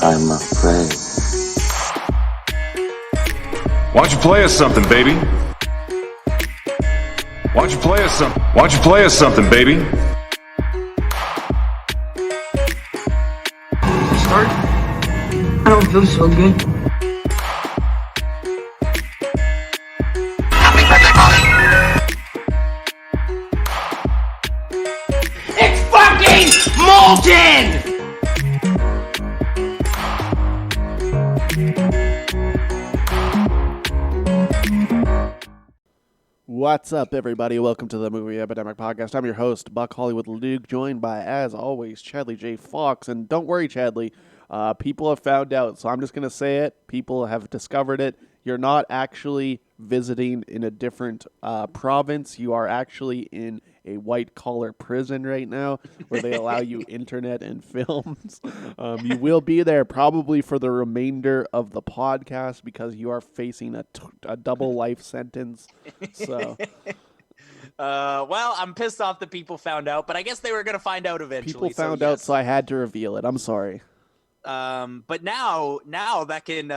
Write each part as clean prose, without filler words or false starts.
I'm afraid. Why don't you play us something, baby? Why don't you play us something? Why don't you play us something, baby? Start? I don't feel so good. It's fucking molten! What's up, everybody? Welcome to the Movie Epidemic podcast. I'm your host, Buck Hollywood Luke, joined by, as always, Chadley J. Fox. And don't worry, Chadley, people have found out, so I'm just going to say it. People have discovered it. You're not actually visiting in a different province. You are actually in a white-collar prison right now where they allow you internet and films. You will be there probably for the remainder of the podcast because you are facing a double life sentence. So, well, I'm pissed off that people found out, but I guess they were going to find out eventually. People found out, so I had to reveal it. I'm sorry. But now that can...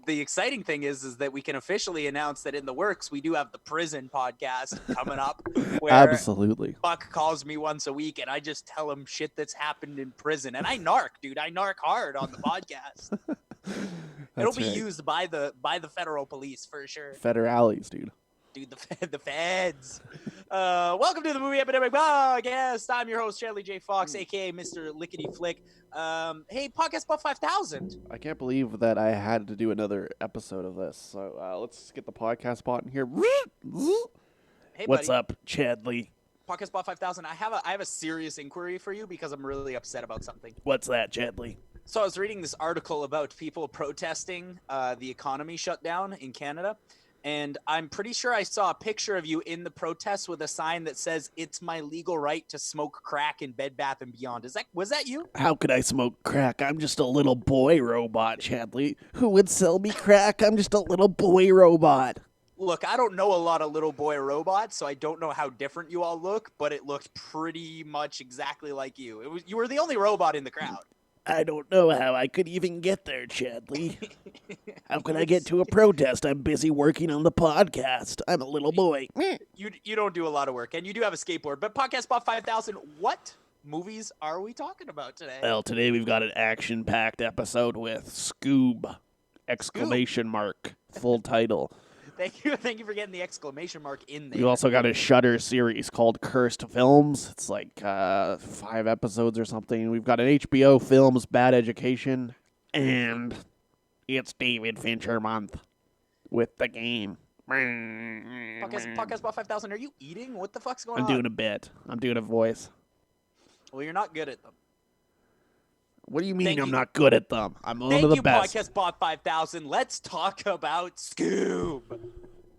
the exciting thing is that we can officially announce that in the works we do have the prison podcast coming up. Where Absolutely. Buck calls me once a week and I just tell him shit that's happened in prison. And I narc, dude. I narc hard on the podcast. It'll be used by the federal police for sure. Federales, dude. Dude, the feds. Welcome to the Movie Epidemic podcast. I'm your host, Chadley J. Fox, a.k.a. Mr. Lickety Flick. Hey, Podcast Buff 5000. I can't believe that I had to do another episode of this. So let's get the podcast bot in here. Hey, What's buddy. up, Chadley? Podcast Buff 5000. I have a serious inquiry for you because I'm really upset about something. What's that, Chadley? So I was reading this article about people protesting the economy shutdown in Canada. And I'm pretty sure I saw a picture of you in the protest with a sign that says, "It's my legal right to smoke crack in Bed Bath & Beyond." Was that you? How could I smoke crack? I'm just a little boy robot, Chadley. Who would sell me crack? I'm just a little boy robot. Look, I don't know a lot of little boy robots, so I don't know how different you all look, but it looked pretty much exactly like you. You were the only robot in the crowd. I don't know how I could even get there, Chadley. How can I get to a protest? I'm busy working on the podcast. I'm a little boy. You don't do a lot of work, and you do have a skateboard. But Podcast Buff 5000, what movies are we talking about today? Well, today we've got an action-packed episode with Scoob! Exclamation mark. Full title. Thank you for getting the exclamation mark in there. We've also got a Shudder series called Cursed Films. It's like 5 episodes or something. We've got an HBO Films Bad Education. And it's David Fincher Month with the game. Podcast Buff 5000, are you eating? What the fuck's going on? I'm doing a bit. I'm doing a voice. Well, you're not good at them. What do you mean I'm not good at them? I'm one of the best. Podcast Bot 5000. Let's talk about Scoob.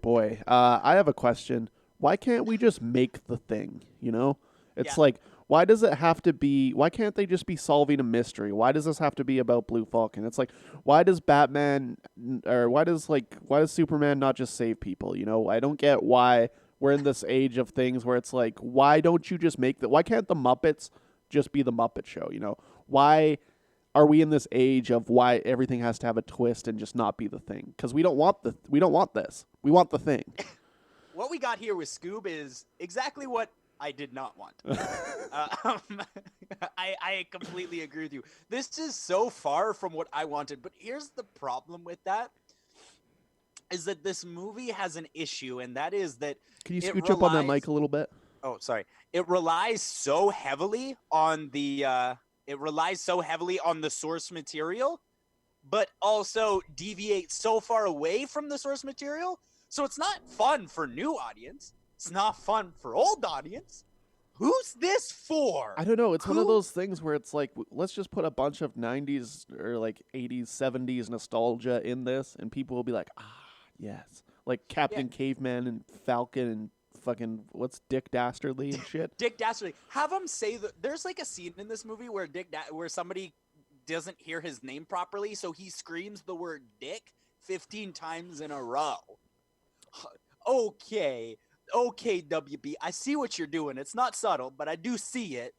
Boy, I have a question. Why can't we just make the thing, you know? It's like, why does it have to be... Why can't they just be solving a mystery? Why does this have to be about Blue Falcon? It's like, why does Batman... Or why does Superman not just save people, you know? I don't get why we're in this age of things where it's like, why don't you just make the... Why can't the Muppets just be the Muppet Show, you know? Why are we in this age of why everything has to have a twist and just not be the thing? Because we don't want this. We want the thing. What we got here with Scoob is exactly what I did not want. I completely agree with you. This is so far from what I wanted, but here's the problem with that. Is that this movie has an issue, and that is that... Can you scooch up on that mic a little bit? Oh, sorry. It relies so heavily on the source material, but also deviates so far away from the source material. So it's not fun for new audience. It's not fun for old audience. Who's this for? I don't know. It's one of those things where it's like, let's just put a bunch of 90s or like 80s, 70s nostalgia in this, and people will be like, yes. Like Captain Caveman and Falcon and fucking, what's Dick Dastardly and shit? Dick Dastardly. Have him say that. There's like a scene in this movie where where somebody doesn't hear his name properly, so he screams the word dick 15 times in a row. Okay, WB, I see what you're doing. It's not subtle, but I do see it.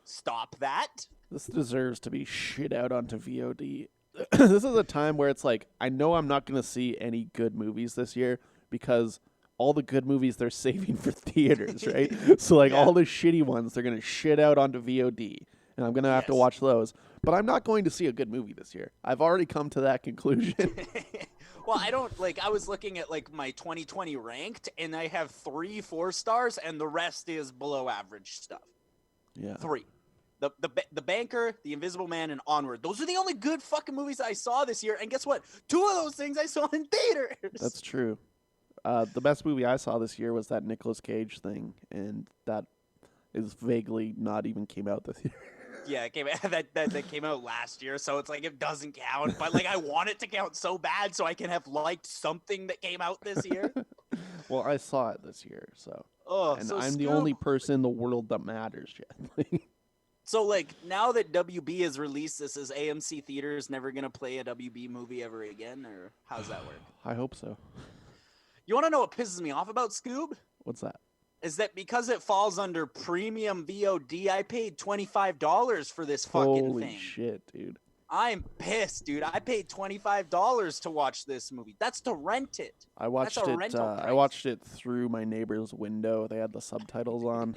stop that. This deserves to be shit out onto VOD. This is a time where it's like, I know I'm not going to see any good movies this year because all the good movies they're saving for theaters, right? So like all the shitty ones, they're going to shit out onto VOD. And I'm going to have to watch those. But I'm not going to see a good movie this year. I've already come to that conclusion. Well, I don't I was looking at like my 2020 ranked, and I have 3 4-stars, and the rest is below average stuff. Yeah. 3. The Banker, The Invisible Man, and Onward. Those are the only good fucking movies I saw this year. And guess what? 2 of those things I saw in theaters. That's true. The best movie I saw this year was that Nicolas Cage thing, and that is vaguely not even came out this year. Yeah, it came that came out last year, so it's like it doesn't count. But like I want it to count so bad so I can have liked something that came out this year. Well, I saw it this year, so. And so I'm the Scoob, only person in the world that matters yet. So like now that WB has released this, is AMC Theaters never gonna play a WB movie ever again, or how's that work? I hope so. You want to know what pisses me off about Scoob? What's that? Is that because it falls under premium VOD, I paid $25 for this fucking Holy thing. shit, dude. I'm pissed, dude. I paid $25 to watch this movie. That's to rent it. I watched That's a it. rental I price. watched it through my neighbor's window. They had the subtitles on.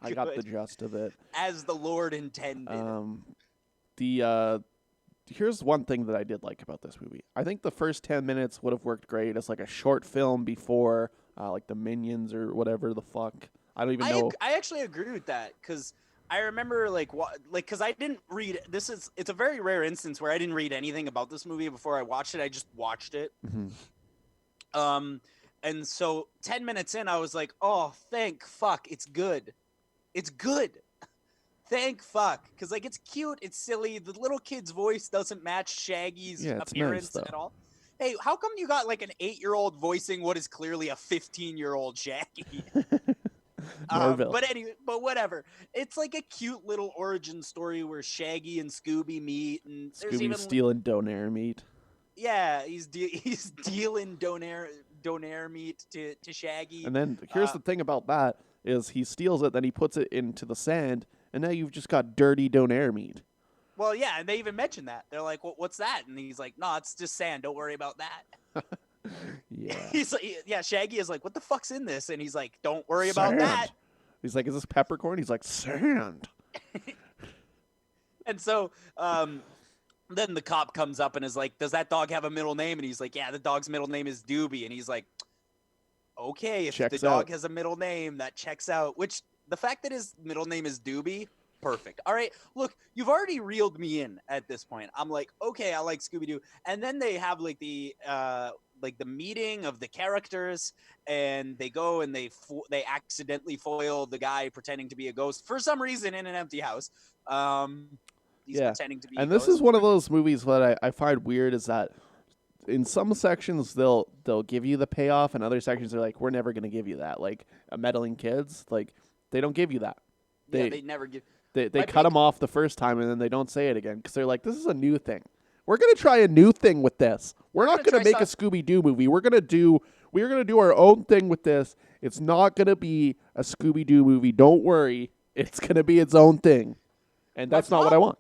I got the Good. gist of it. As the Lord intended. Here's one thing that I did like about this movie. I think the first 10 minutes would have worked great as like a short film before like the Minions or whatever the fuck. I don't even know. I actually agree with that because I remember because I didn't read it's a very rare instance where I didn't read anything about this movie before I watched it. I just watched it. Mm-hmm. And so 10 minutes in, I was like, oh, thank fuck, it's good. It's good. Thank fuck, because like it's cute, it's silly. The little kid's voice doesn't match Shaggy's appearance nice, at all. Hey, how come you got like an 8-year-old voicing what is clearly a 15-year-old Shaggy? But whatever. It's like a cute little origin story where Shaggy and Scooby meet, and there's Scooby's even stealing donair meat. yeah, he's dealing donair meat to Shaggy. And then here's the thing about that is he steals it, then he puts it into the sand, and now you've just got dirty donair meat. Well, yeah, and they even mention that. They're like, "What's that?" And he's like, "No, it's just sand. Don't worry about that." Yeah. He's like, yeah, Shaggy is like, "What the fuck's in this?" And he's like, "Don't worry about Sand. that." He's like, "Is this peppercorn?" He's like, "Sand." And so, then the cop comes up and is like, "Does that dog have a middle name?" And he's like, "Yeah, the dog's middle name is Doobie." And he's like, "Okay, if Checks the dog out. has a middle name, that checks out." Which the fact that his middle name is Doobie. Perfect. All right. Look, you've already reeled me in at this point. I'm like, okay, I like Scooby-Doo. And then they have like the meeting of the characters, and they go and they accidentally foil the guy pretending to be a ghost for some reason in an empty house. He's pretending to be. And a this ghost. is one of those movies that I find weird is that in some sections they'll give you the payoff, and other sections they're like, we're never going to give you that. Like meddling kids, like they don't give you that. They never give. They cut them off the first time, and then they don't say it again because they're like, this is a new thing. We're gonna try a new thing with this. We're not gonna make a Scooby-Doo movie. We're gonna do our own thing with this. It's not gonna be a Scooby-Doo movie. Don't worry. It's gonna be its own thing, and that's not what I want.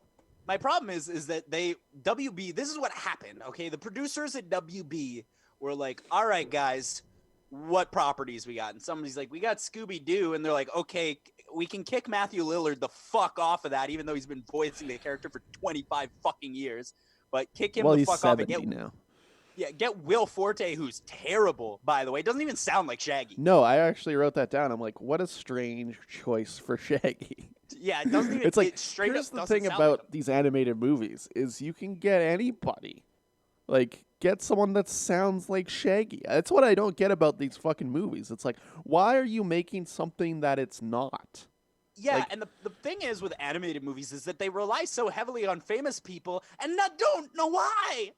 My problem is that WB. This is what happened. Okay, the producers at WB were like, "All right, guys, what properties we got?" And somebody's like, "We got Scooby-Doo," and they're like, "Okay, we can kick Matthew Lillard the fuck off of that, even though he's been voicing the character for 25 fucking years. But kick him the he's fuck 70 off and now. Get Will Forte, who's terrible, by the way. Doesn't even sound like Shaggy. No, I actually wrote that down. I'm like, what a strange choice for Shaggy. Yeah, it doesn't even. It's like, it straight here's up the doesn't thing sound about like him. these animated movies is you can get anybody. Like, get someone that sounds like Shaggy. That's what I don't get about these fucking movies. It's like, why are you making something that it's not? Yeah, like- and the thing is with animated movies is that they rely so heavily on famous people, and I don't know why.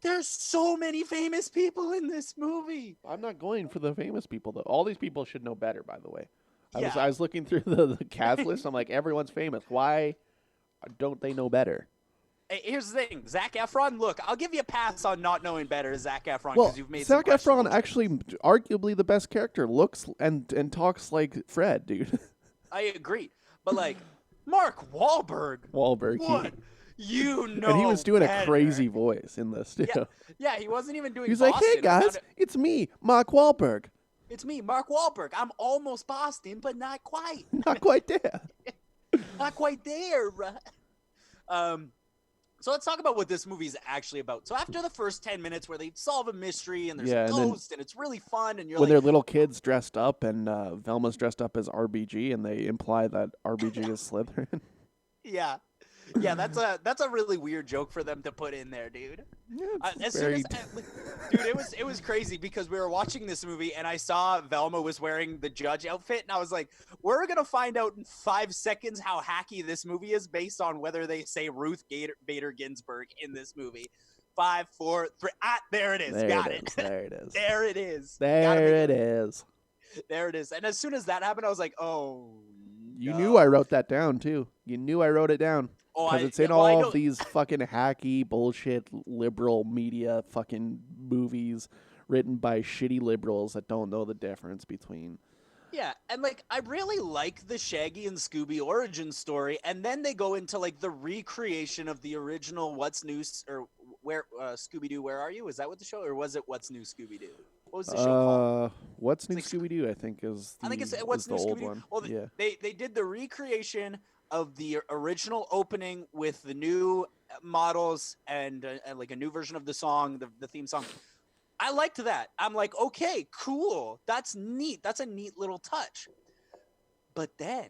There's so many famous people in this movie. I'm not going for the famous people, though. All these people should know better, by the way. Yeah. I was looking through the cast list. I'm like, everyone's famous. Why don't they know better? Hey, here's the thing, Zac Efron. Look, I'll give you a pass on not knowing better, Zac Efron, Well, because you've made Zac some Efron questionable actually, arguably the best character, looks and talks like Fred, dude. I agree, but like, Mark Wahlberg. Wahlberg. What? You know. And he was doing better. a crazy voice in this too. Yeah, he wasn't even doing. He's like, Boston. "Hey guys, it's me, Mark Wahlberg. It's me, Mark Wahlberg. I'm almost Boston, but not quite. Not quite there." Not quite there. So let's talk about what this movie is actually about. So after the first 10 minutes where they solve a mystery and there's a ghost and it's really fun and you're when like, they're little kids dressed up and Velma's dressed up as RBG and they imply that RBG is Slytherin. yeah, that's a really weird joke for them to put in there, dude. Yeah, Dude, it was crazy because we were watching this movie and I saw Velma was wearing the judge outfit and I was like, we're gonna find out in 5 seconds how hacky this movie is based on whether they say Ruth Bader Ginsburg in this movie. 5, 4, 3. There it is. Got it. There it is. There it is. There it is. There it is. And as soon as that happened, I was like, oh. You no. knew I wrote that down too. You knew I wrote it down. Oh, Because it's in all of these fucking hacky, bullshit, liberal media fucking movies written by shitty liberals that don't know the difference between. Yeah, and like I really like the Shaggy and Scooby origin story, and then they go into like the recreation of the original What's New or where Scooby Doo, Where Are You? Is that what the show, or was it What's New Scooby Doo? What was the show called? What's New Scooby Doo? I think is the, I think it's What's New old Scooby Doo. one. Well, yeah. they did the recreation of the original opening with the new models and like a new version of the song, the theme song. I liked that. I'm like, okay, cool. That's neat. That's a neat little touch. But then,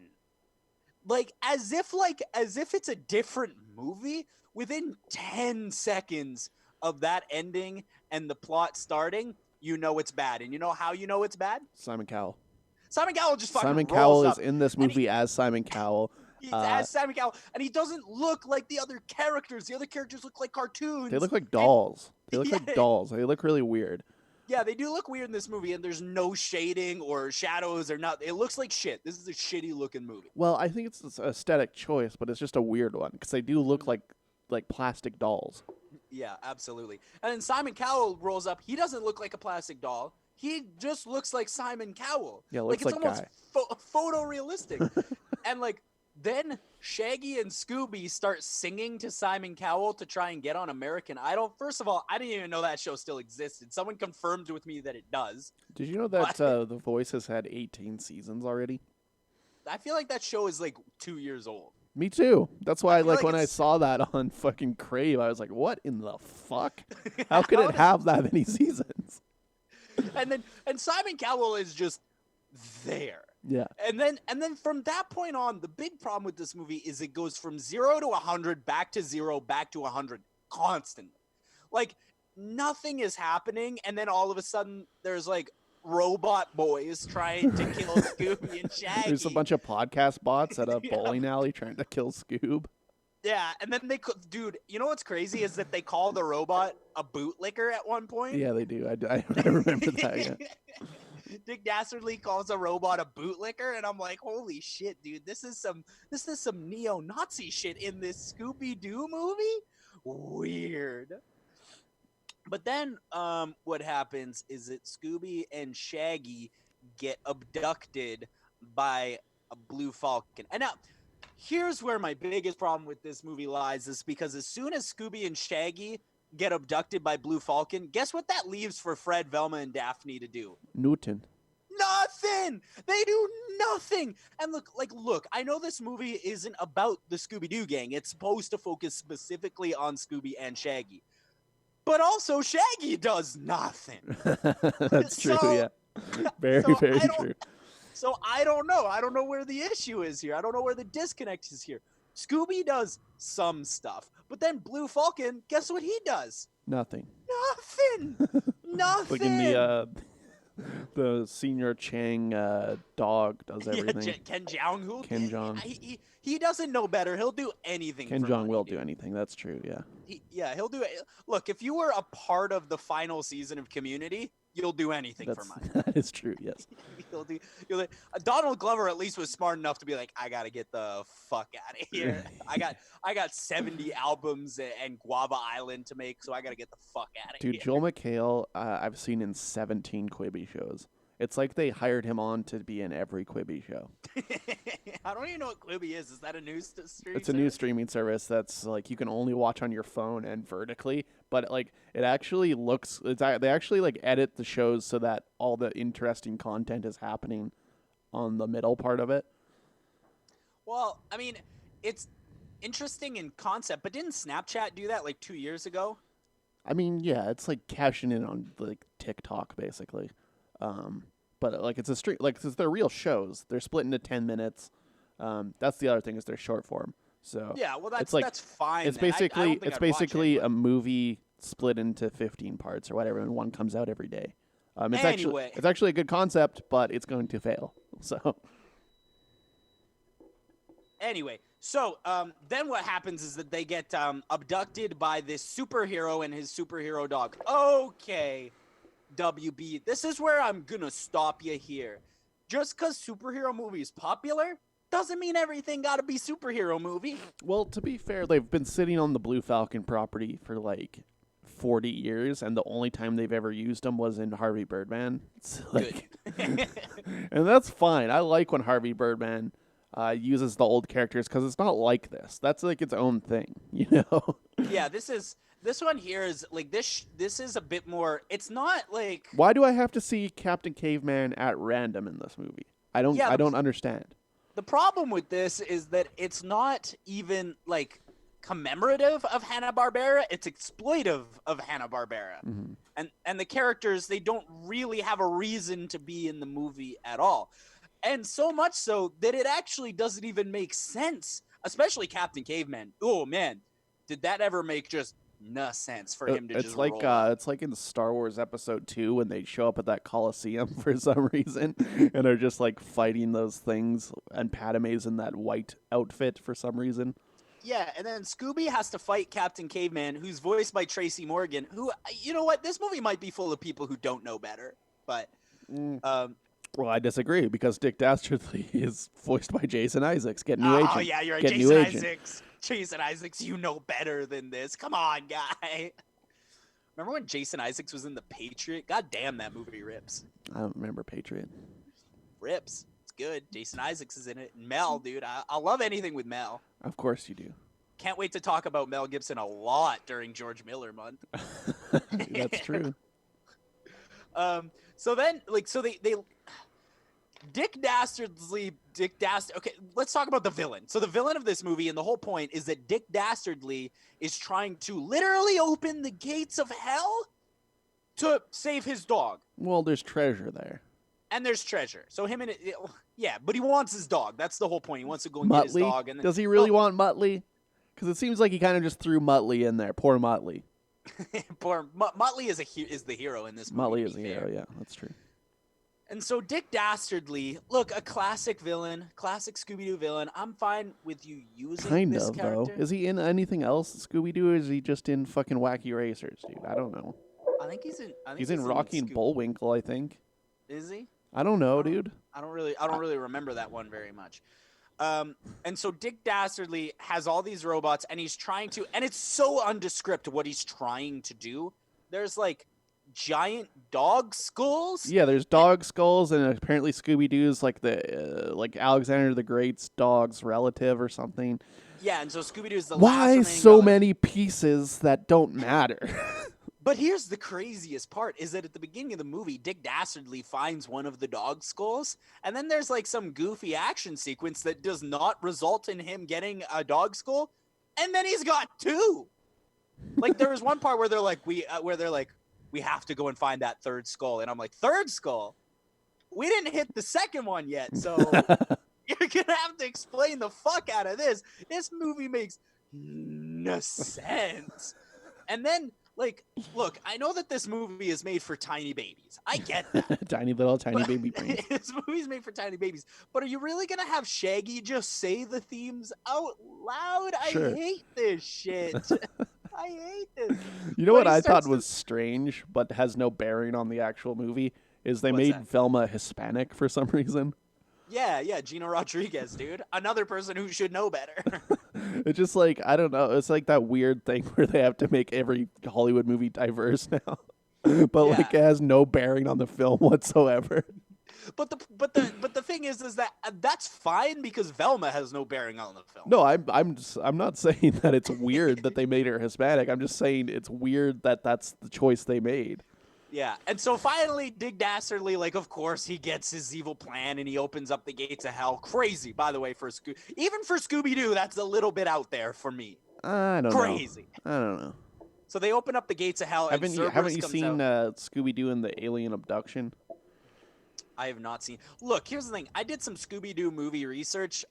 like, as if it's a different movie, within 10 seconds of that ending and the plot starting, you know it's bad. And you know how you know it's bad? Simon Cowell. Simon Cowell just fucking Simon rolls Cowell up. is in this movie as Simon Cowell. He's as Simon Cowell, and he doesn't look like the other characters. The other characters look like cartoons. They look like dolls. They look Yeah. like dolls. They look really weird. Yeah, they do look weird in this movie, and there's no shading or shadows or not. It looks like shit. This is a shitty looking movie. Well, I think it's an aesthetic choice, but it's just a weird one because they do look like plastic dolls. Yeah, absolutely. And then Simon Cowell rolls up. He doesn't look like a plastic doll. He just looks like Simon Cowell. Yeah, looks it's like almost Guy. photorealistic. And like then Shaggy and Scooby start singing to Simon Cowell to try and get on American Idol. First of all, I didn't even know that show still existed. Someone confirmed with me that it does. Did you know that The Voice has had 18 seasons already? I feel like that show is like 2 years old. Me too. That's why, feel like when I it's- saw that on fucking Crave, I was like, "What in the fuck? How could it have that many seasons?" And Simon Cowell is just there. Yeah. And then from that point on, the big problem with this movie is it goes from 0 to 100, back to 0, back to 100 constantly. Like nothing is happening, and then all of a sudden there's like robot boys trying to kill Scooby and Shaggy. There's a bunch of podcast bots at a bowling alley trying to kill Scoob. Yeah, and then dude, you know what's crazy is that they call the robot a bootlicker at one point. Yeah, they do. I remember that. Yeah. Dick Dastardly calls a robot a bootlicker, and I'm like, holy shit, dude, this is some neo-Nazi shit in this Scooby-Doo movie? Weird. But then what happens is that Scooby and Shaggy get abducted by a blue falcon. And now, here's where my biggest problem with this movie lies, is because as soon as Scooby and Shaggy get abducted by Blue Falcon, guess what that leaves for Fred, Velma, and Daphne to do? Newton. Nothing! They do nothing! And look, I know this movie isn't about the Scooby-Doo gang. It's supposed to focus specifically on Scooby and Shaggy. But also, Shaggy does nothing. That's true, yeah. Very true. So I don't know. I don't know where the issue is here. I don't know where the disconnect is here. Scooby does some stuff. But then Blue Falcon, guess what he does? Nothing. Nothing! Fucking the Senior Chang dog does everything. Yeah, Ken Jeong, who Ken Jeong. He doesn't know better. He'll do anything. Ken for Jeong money, will dude. do anything. That's true, yeah. He'll do it. Look, if you were a part of the final season of Community, you'll do anything for money. That is true, yes. Donald Glover at least was smart enough to be like, I gotta get the fuck out of here. I got 70 albums and Guava Island to make, so I gotta get the fuck out of here. Dude, Joel McHale, I've seen in 17 Quibi shows. It's like they hired him on to be in every Quibi show. I don't even know what Quibi is. Is that a news stream? It's a new streaming service that's like you can only watch on your phone and vertically, but like it actually looks. They actually like edit the shows so that all the interesting content is happening on the middle part of it. Well, I mean, it's interesting in concept, but didn't Snapchat do that like 2 years ago? I mean, yeah, it's like cashing in on like TikTok basically. But like it's a stream, like they're real shows. They're split into 10 minutes. That's the other thing is they're short form. So yeah, well that's like, that's fine. It's then. basically I'd watch it, a movie split into 15 parts or whatever, and one comes out every day. It's actually a good concept, but it's going to fail. So anyway, so then what happens is that they get abducted by this superhero and his superhero dog. Okay, WB, this is where I'm gonna stop you here. Just because superhero movie is popular doesn't mean everything gotta be superhero movie. well, to be fair, they've been sitting on the Blue Falcon property for like 40 years, and the only time they've ever used them was in Harvey Birdman. It's like, Good. and that's fine. I like when Harvey Birdman uses the old characters because it's not like this. That's like its own thing, you know? Yeah, this one here is like this is a bit more. It's not like Why do I have to see Captain Caveman at random in this movie? I don't understand. the problem with this is that it's not even like commemorative of Hanna-Barbera, it's exploitive of Hanna-Barbera. Mm-hmm. And the characters, they don't really have a reason to be in the movie at all. And so much so that it actually doesn't even make sense, especially Captain Caveman. Oh man, did that ever make just no sense for him to it's just like roll? it's like in Star Wars Episode 2 when they show up at that Coliseum for some reason and are just like fighting those things, and Padme's in that white outfit for some reason. Yeah, and then Scooby has to fight Captain Caveman, who's voiced by Tracy Morgan, who, you know what, this movie might be full of people who don't know better, but Well, I disagree because Dick Dastardly is voiced by Jason Isaacs. Get new agent. Oh yeah, you're right. Get Jason new agent. Isaacs. Jason Isaacs, you know better than this. Come on, guy. Remember when Jason Isaacs was in The Patriot? God damn, that movie rips. I don't remember Patriot. Rips. It's good. Jason Isaacs is in it. And Mel, dude. I love anything with Mel. Of course you do. Can't wait to talk about Mel Gibson a lot during George Miller month. That's true. So then, like, so they Dick Dastardly. Okay, let's talk about the villain. So the villain of this movie, and the whole point is that Dick Dastardly is trying to literally open the gates of hell to save his dog. Well, there's treasure there. And there's treasure. So him and yeah, but he wants his dog. That's the whole point. He wants to go and get his dog. And then, does he really want Muttley? Because it seems like he kind of just threw Muttley in there. Poor Muttley. Poor Muttley is the hero in this movie. Muttley is the hero. Yeah, that's true. And so Dick Dastardly, look, a classic villain, classic Scooby-Doo villain. I'm fine with you using Kind this of character. though. Is he in anything else, Scooby Doo, or is he just in fucking Wacky Racers, dude? I don't know. I think he's in. He's in Rocky and Bullwinkle, I think. Is he? I don't know, dude. I don't really remember that one very much. And so Dick Dastardly has all these robots, and he's trying to, and it's so undescript what he's trying to do. There's like giant dog skulls. Yeah, there's dog skulls, and apparently Scooby Doo's like the like Alexander the Great's dog's relative or something. Yeah, and so Scooby Doo is the Why last so relative. many pieces that don't matter? But here's the craziest part is that at the beginning of the movie, Dick Dastardly finds one of the dog skulls, and then there's like some goofy action sequence that does not result in him getting a dog skull, and then he's got two. Like there was one part where they're like, we have to go and find that third skull, and I'm like, third skull? We didn't hit the second one yet, so you're gonna have to explain the fuck out of this. This movie makes no sense. And then, like, look, I know that this movie is made for tiny babies. I get that. tiny baby brains. This movie's made for tiny babies. But are you really going to have Shaggy just say the themes out loud? Sure. I hate this shit. I hate this. You know When what he I thought starts was strange, but has no bearing on the actual movie, is they What's made that? Velma Hispanic for some reason. Yeah, Gina Rodriguez, dude. Another person who should know better. It's just like, I don't know, it's like that weird thing where they have to make every Hollywood movie diverse now. But like it has no bearing on the film whatsoever. But the thing is that that's fine because Velma has no bearing on the film. No, I'm not saying that it's weird that they made her Hispanic. I'm just saying it's weird that that's the choice they made. Yeah, and so finally, Dig Dastardly, like, of course, he gets his evil plan and he opens up the gates of hell. Crazy, by the way, even for Scooby-Doo, that's a little bit out there for me. I don't know. Crazy. I don't know. So they open up the gates of hell. Haven't you seen Scooby-Doo and the Alien Abduction? I have not seen. Look, here's the thing. I did some Scooby-Doo movie research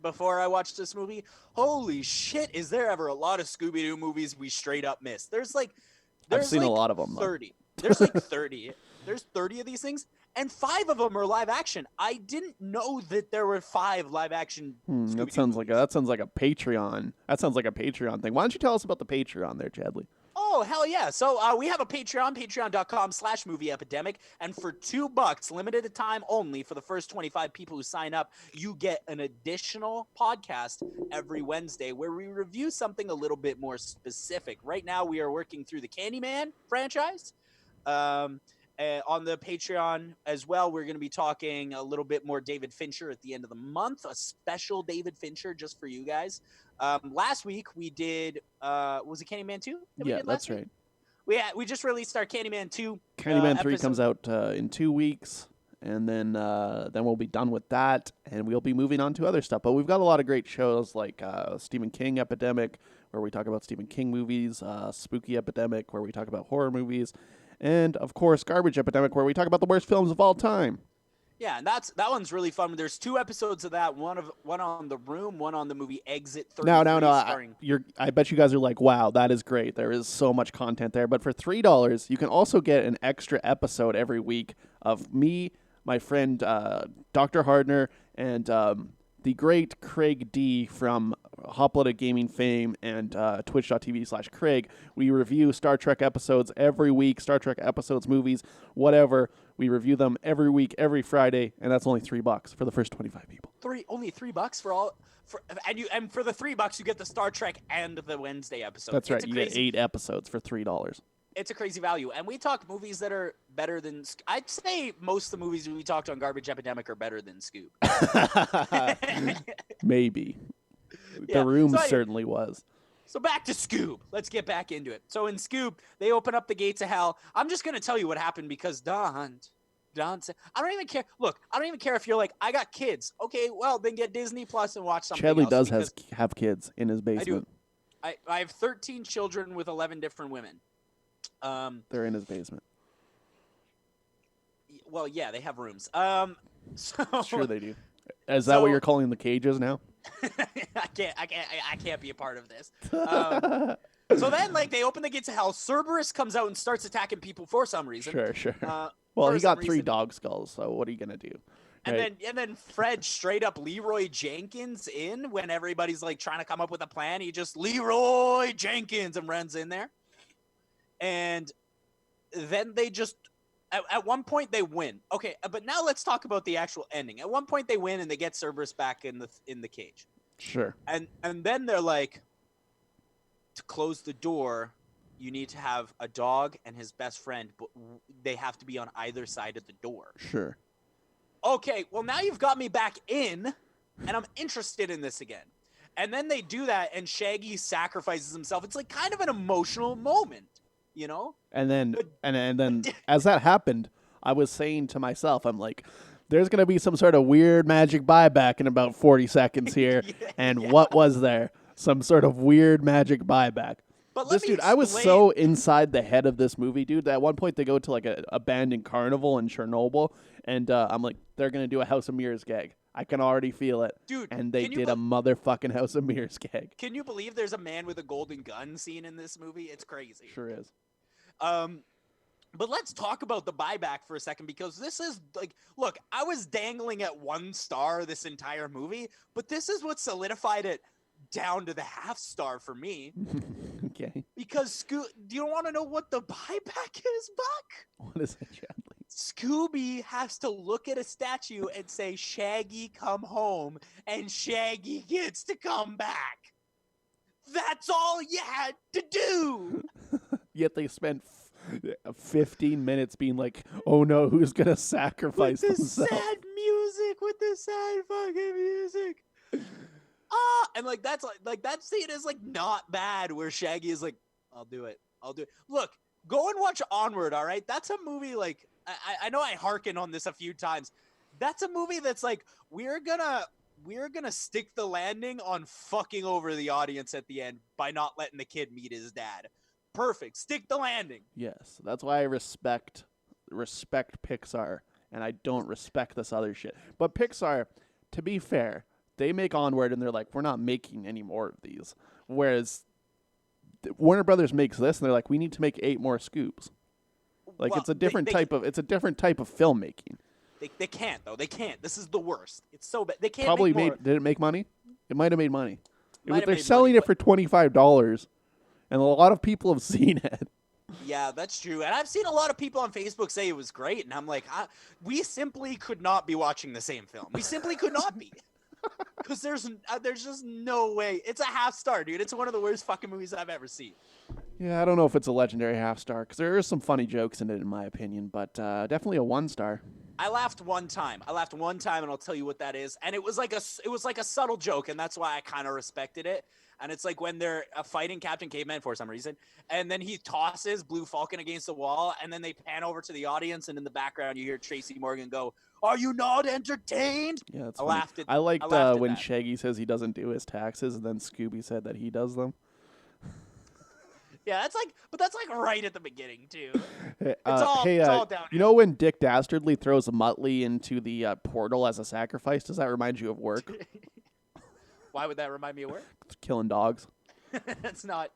before I watched this movie. Holy shit, is there ever a lot of Scooby-Doo movies we straight up missed? I've seen a lot of them. 30. There's like 30. There's 30 of these things, and 5 of them are live action. I didn't know that there were 5 live action. That sounds like a Patreon. That sounds like a Patreon thing. Why don't you tell us about the Patreon there, Chadley? Oh, hell yeah. So we have a Patreon, patreon.com/movie epidemic. And for $2, limited time only, for the first 25 people who sign up, you get an additional podcast every Wednesday where we review something a little bit more specific. Right now, we are working through the Candyman franchise. On the Patreon as well, we're going to be talking a little bit more David Fincher at the end of the month, a special David Fincher just for you guys. Last week we did, was it Candyman 2? Yeah, that's right. We just released our Candyman 2. Candyman 3 comes out in 2 weeks, and then we'll be done with that, and we'll be moving on to other stuff. But we've got a lot of great shows like Stephen King Epidemic, where we talk about Stephen King movies, Spooky Epidemic, where we talk about horror movies, and, of course, Garbage Epidemic, where we talk about the worst films of all time. Yeah, and that one's really fun. There's 2 episodes of that. One on The Room, one on the movie Exit 33. No. I bet you guys are like, wow, that is great. There is so much content there. But for $3, you can also get an extra episode every week of me, my friend Dr. Hardner, and the great Craig D from Hoplita Gaming fame and twitch.tv/Craig. We review Star Trek episodes every week, Star Trek episodes, movies, whatever. We review them every week, every Friday, and that's only $3 for the first 25 people. Only $3 for all, and for the $3 you get the Star Trek and the Wednesday episode. That's right. You get 8 episodes for $3. It's a crazy value, and we talk movies that are better than. I'd say most of the movies we talked on Garbage Epidemic are better than Scoob. Maybe. Yeah. The Room certainly was. So back to Scoob. Let's get back into it. So in Scoob, they open up the gates of hell. I'm just going to tell you what happened because Don said, I don't even care. Look, I don't even care if you're like, I got kids. Okay, well, then get Disney Plus and watch something Chadley else. does have kids in his basement. I do. I have 13 children with 11 different women. They're in his basement. Well, yeah, they have rooms. Sure they do. Is that what you're calling the cages now? I can't be a part of this. So then, like, they open the gates of hell. Cerberus comes out and starts attacking people for some reason. Sure. Well, he got 3 dog skulls, so what are you gonna do? And then Fred straight up Leroy Jenkins in when everybody's like trying to come up with a plan. He just Leroy Jenkins and runs in there. And then they just at one point they win. Okay, but now let's talk about the actual ending. At one point they win and they get Cerberus back in the cage. Sure. And then they're like, to close the door, you need to have a dog and his best friend, but they have to be on either side of the door. Sure. Okay, well now you've got me back in, and I'm interested in this again. And then they do that, and Shaggy sacrifices himself. It's like kind of an emotional moment, you know? And then as that happened, I was saying to myself, I'm like, there's going to be some sort of weird magic buyback in about 40 seconds here. What was there? Some sort of weird magic buyback. But this dude, I was so inside the head of this movie, dude, that at one point they go to like an abandoned carnival in Chernobyl, and I'm like, they're going to do a House of Mirrors gag. I can already feel it. Dude, and they did a motherfucking House of Mirrors gag. Can you believe there's a man with a golden gun scene in this movie? It's crazy. Sure is. But let's talk about the buyback for a second, because this is like, look, I was dangling at 1 star this entire movie, but this is what solidified it down to the half star for me. Okay. Because do you want to know what the buyback is, Buck? What is it, Chadley? Scooby has to look at a statue and say, Shaggy, come home, and Shaggy gets to come back. That's all you had to do. Yet they spent 15 minutes being like, oh no, who's gonna sacrifice with the themselves? sad music, with the sad fucking music. And like that's like that scene is like not bad where Shaggy is like, I'll do it. Look, go and watch Onward, all right? That's a movie like I know I harken on this a few times. That's a movie that's like we're gonna stick the landing on fucking over the audience at the end by not letting the kid meet his dad. Perfect. Stick the landing. Yes, that's why I respect Pixar, and I don't respect this other shit. But Pixar, to be fair, they make Onward, and they're like, we're not making any more of these. Whereas Warner Brothers makes this, and they're like, we need to make 8 more Scoobs. Like Well, it's a different type of filmmaking. They can't though. They can't. This is the worst. It's so bad. They can't. Probably make more. did it make money? It might have made money. Might have They're made selling money, it for $25, and a lot of people have seen it. Yeah, that's true. And I've seen a lot of people on Facebook say it was great, and I'm like, we simply could not be watching the same film. We simply could not be. Because there's just no way. It's a half star, dude. It's one of the worst fucking movies I've ever seen. Yeah, I don't know if it's a legendary half star, because there are some funny jokes in it, in my opinion, but definitely a 1 star. I laughed one time, and I'll tell you what that is. And it was like a subtle joke, and that's why I kind of respected it. And it's like when they're fighting Captain Caveman for some reason, and then he tosses Blue Falcon against the wall, and then they pan over to the audience, and in the background you hear Tracy Morgan go, "Are you not entertained?" Yeah, that's I funny. laughed at. I liked laughed at when that. Shaggy says he doesn't do his taxes, and then Scooby said that he does them. Yeah, that's like right at the beginning too. Hey, It's all down. you know when Dick Dastardly throws Muttley into the portal as a sacrifice? Does that remind you of work? Why would that remind me of work? Killing dogs. That's not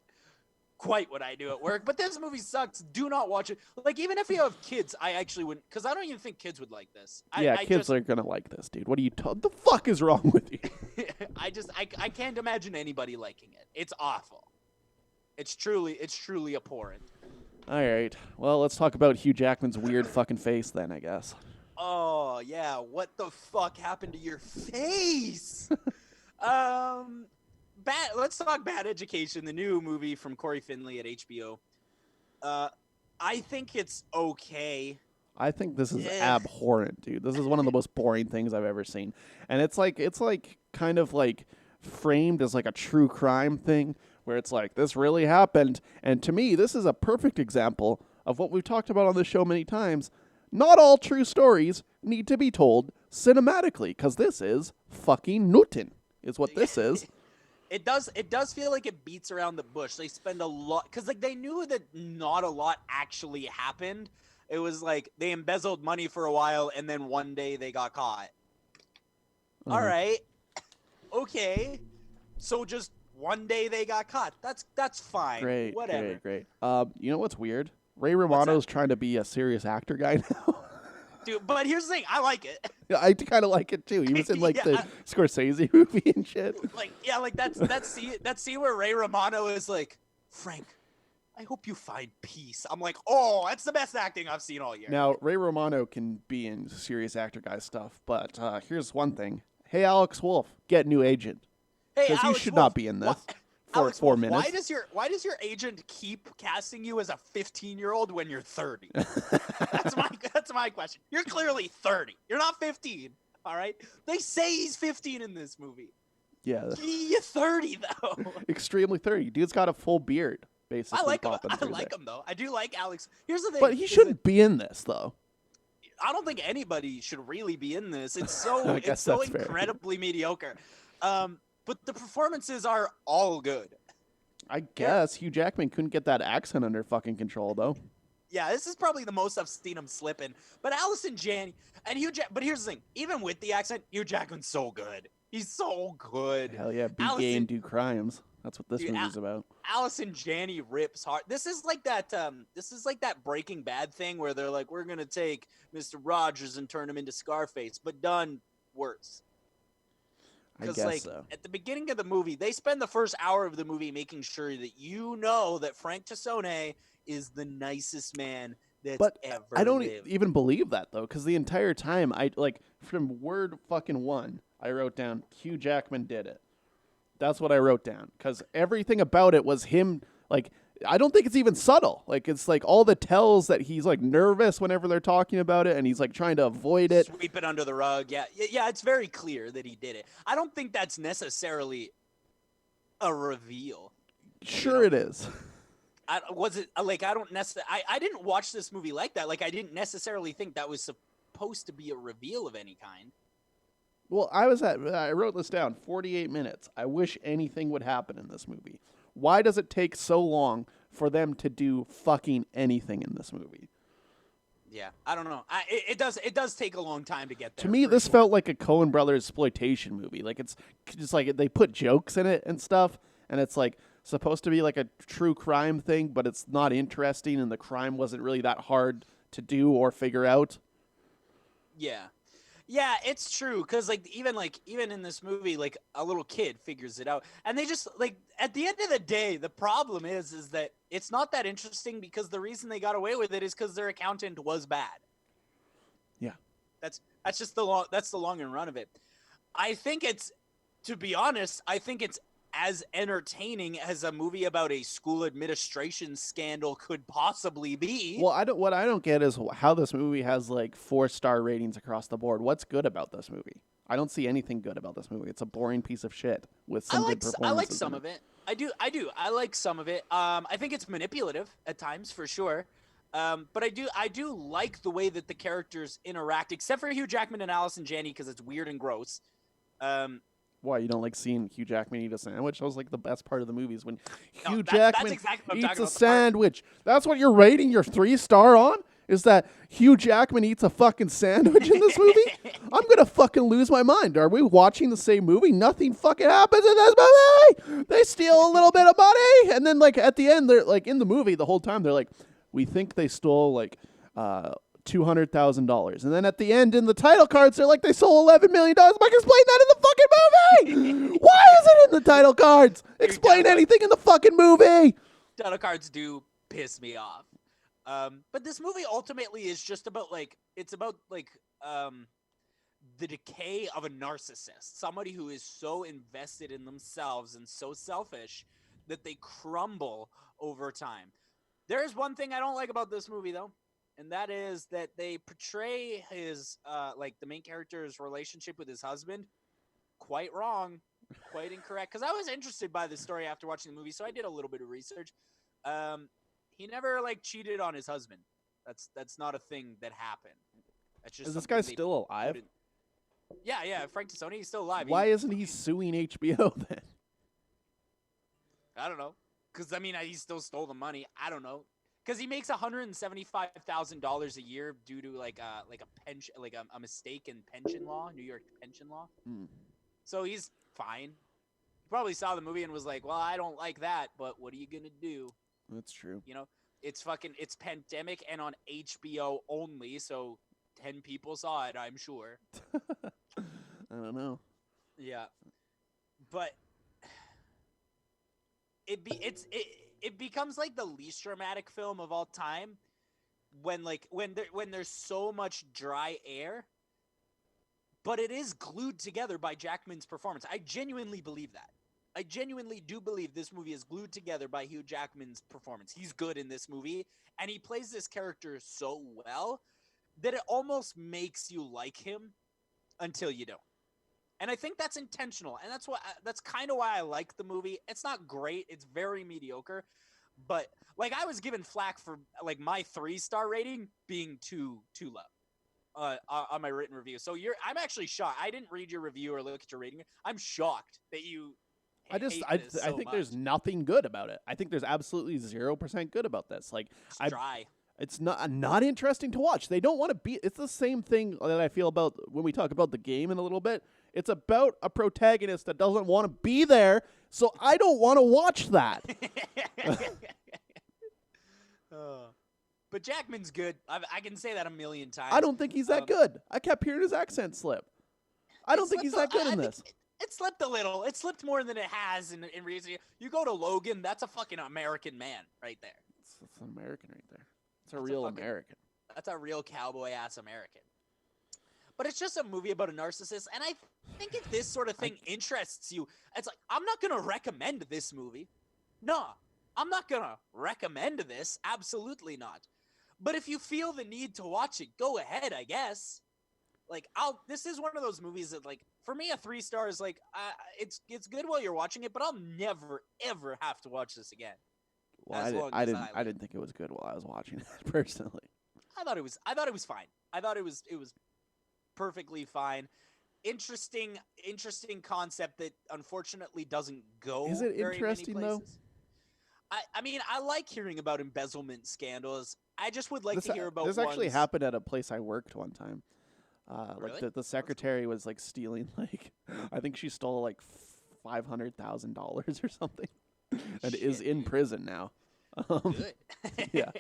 quite what I do at work. But this movie sucks. Do not watch it. Like, even if you have kids, I actually wouldn't, because I don't even think kids would like this. Kids are gonna like this, dude. What are you? The fuck is wrong with you? I can't imagine anybody liking it. It's awful. It's truly abhorrent. All right. Well, let's talk about Hugh Jackman's weird fucking face then, I guess. Oh yeah, what the fuck happened to your face? Let's talk Bad Education, the new movie from Corey Finley at HBO. I think it's okay. I think this is abhorrent, dude. This is one of the most boring things I've ever seen. And it's like kind of like framed as like a true crime thing where it's like this really happened. And to me, this is a perfect example of what we've talked about on this show many times. Not all true stories need to be told cinematically, because this is fucking Newton, is what this is. It does feel like it beats around the bush. They spend a lot, because like they knew that not a lot actually happened. It was like they embezzled money for a while, and then one day they got caught. All right, okay, so just one day they got caught. That's fine. Great, whatever. great. You know what's weird? Ray Romano's trying to be a serious actor guy now. Dude, but here's the thing, I like it. Yeah, I kind of like it too. He was in like the Scorsese movie and shit. Like, yeah, like that's scene where Ray Romano is like, Frank, I hope you find peace. I'm like, oh, that's the best acting I've seen all year. Now, Ray Romano can be in serious actor guy stuff, but here's one thing. Hey, Alex Wolff, get new agent. Hey, Because you Alex should Wolff, not be in this for Alex 4 Wolff, minutes. Why does your agent keep casting you as a 15-year-old when you're 30? That's my question. You're clearly 30. You're not 15. All right. They say he's 15 in this movie. Yeah. You're 30 though. Extremely 30. Dude's got a full beard, basically. I like him. popping I through like there. him though. I do like Alex. Here's the thing. But he is shouldn't be in this, though. I don't think anybody should really be in this. It's so I guess it's so that's fair. incredibly mediocre. But the performances are all good. I guess Hugh Jackman couldn't get that accent under fucking control, though. Yeah, this is probably the most I've seen him slipping. But Allison Janney and but here's the thing. Even with the accent, Hugh Jackman's so good. He's so good. Hell yeah, be gay and do crimes. That's what this movie's about. Allison Janney rips hard. This is like that Breaking Bad thing where they're like, we're gonna take Mr. Rogers and turn him into Scarface, but done worse. I guess like, so. At the beginning of the movie, they spend the first hour of the movie making sure that you know that Frank Tassone is the nicest man that's ever I don't lived. even believe that, though, because the entire time, from word fucking one, I wrote down, Hugh Jackman did it. That's what I wrote down, because everything about it was him, like, I don't think it's even subtle. Like, it's like all the tells that he's like nervous whenever they're talking about it, and he's like trying to avoid it. Sweep it under the rug. Yeah, it's very clear that he did it. I don't think that's necessarily a reveal. Sure, it is. I don't necessarily. I didn't watch this movie like that. Like, I didn't necessarily think that was supposed to be a reveal of any kind. Well, I wrote this down. 48 minutes. I wish anything would happen in this movie. Why does it take so long for them to do fucking anything in this movie? Yeah, I don't know. It does take a long time to get there. To me, this felt like a Coen Brothers exploitation movie. Like, it's just like they put jokes in it and stuff, and it's like supposed to be like a true crime thing, but it's not interesting, and the crime wasn't really that hard to do or figure out. Yeah, it's true, because even in this movie, like, a little kid figures it out, and they just, like, at the end of the day, the problem is that it's not that interesting, because the reason they got away with it is because their accountant was bad. Yeah, that's just the long and run of it. I think to be honest, as entertaining as a movie about a school administration scandal could possibly be. Well, what I don't get is how this movie has like 4-star ratings across the board. What's good about this movie? I don't see anything good about this movie. It's a boring piece of shit with some good performances. I like some of it. I do. I like some of it. I think it's manipulative at times, for sure. But I do like the way that the characters interact, except for Hugh Jackman and Allison Janney, because it's weird and gross. Why, you don't like seeing Hugh Jackman eat a sandwich? That was like the best part of the movies when Hugh Jackman eats a sandwich. That's what you're rating your 3-star on? Is that Hugh Jackman eats a fucking sandwich in this movie? I'm going to fucking lose my mind. Are we watching the same movie? Nothing fucking happens in this movie. They steal a little bit of money. And then like at the end, they're like in the movie the whole time, they're like, we think they stole like $200,000. And then at the end in the title cards, they're like, they stole $11 million. I'm like, explain that in the fucking movie. Why is it in the title cards? Explain anything in the fucking movie. Title cards do piss me off. But this movie ultimately is just about the decay of a narcissist, somebody who is so invested in themselves and so selfish that they crumble over time. There is one thing I don't like about this movie, though, and that is that they portray his the main character's relationship with his husband quite wrong, quite incorrect. Because I was interested by the story after watching the movie, so I did a little bit of research. He never cheated on his husband. That's not a thing that happened. That's just is this guy still alive? Yeah, Frank Tassoni, he's still alive. Why isn't he suing HBO then? I don't know. Because he still stole the money. I don't know. Because he makes $175,000 a year due to a pension, a mistake in pension law, New York pension law. So he's fine. He probably saw the movie and was like, "Well, I don't like that, but what are you gonna do?" That's true. It's Pandemic and on HBO only, so 10 people saw it, I'm sure. I don't know. Yeah, but it becomes like the least dramatic film of all time when there's so much dry air, but it is glued together by Jackman's performance. I genuinely believe that. I genuinely do believe this movie is glued together by Hugh Jackman's performance. He's good in this movie, and he plays this character so well that it almost makes you like him until you don't. And I think that's intentional, and that's kind of why I like the movie. It's not great; it's very mediocre. But I was given flack for my 3-star rating being too low on my written review. So I'm actually shocked. I didn't read your review or look at your rating. I'm shocked that you. I think there's nothing good about it. I think there's absolutely 0% good about this. It's dry. It's not interesting to watch. They don't want to be. It's the same thing that I feel about when we talk about the game in a little bit. It's about a protagonist that doesn't want to be there, so I don't want to watch that. But Jackman's good. I can say that a million times. I don't think he's that good. I kept hearing his accent slip. I don't think he's that good in this. It slipped a little. It slipped more than it has in recent years. You go to Logan, that's a fucking American man right there. It's an American right there. It's a real American. That's a real cowboy-ass American. But it's just a movie about a narcissist, and I think if this sort of thing interests you, it's I'm not going to recommend this movie. No, I'm not gonna recommend this. Absolutely not. But if you feel the need to watch it, go ahead, I guess. Like, this is one of those movies that, like, for me, a 3 star is like, it's good while you're watching it, but I'll never ever have to watch this again. Well, as long I as didn't. I didn't think it was good while I was watching it personally. I thought it was fine. I thought it was perfectly fine. Interesting concept that unfortunately doesn't go. Is it very interesting many though? places. I mean, I like hearing about embezzlement scandals. I just would like to hear about. This actually happened at a place I worked one time. Really? Like the secretary was like stealing like I think she stole like $500,000 or something, and is in prison now. Good. Yeah,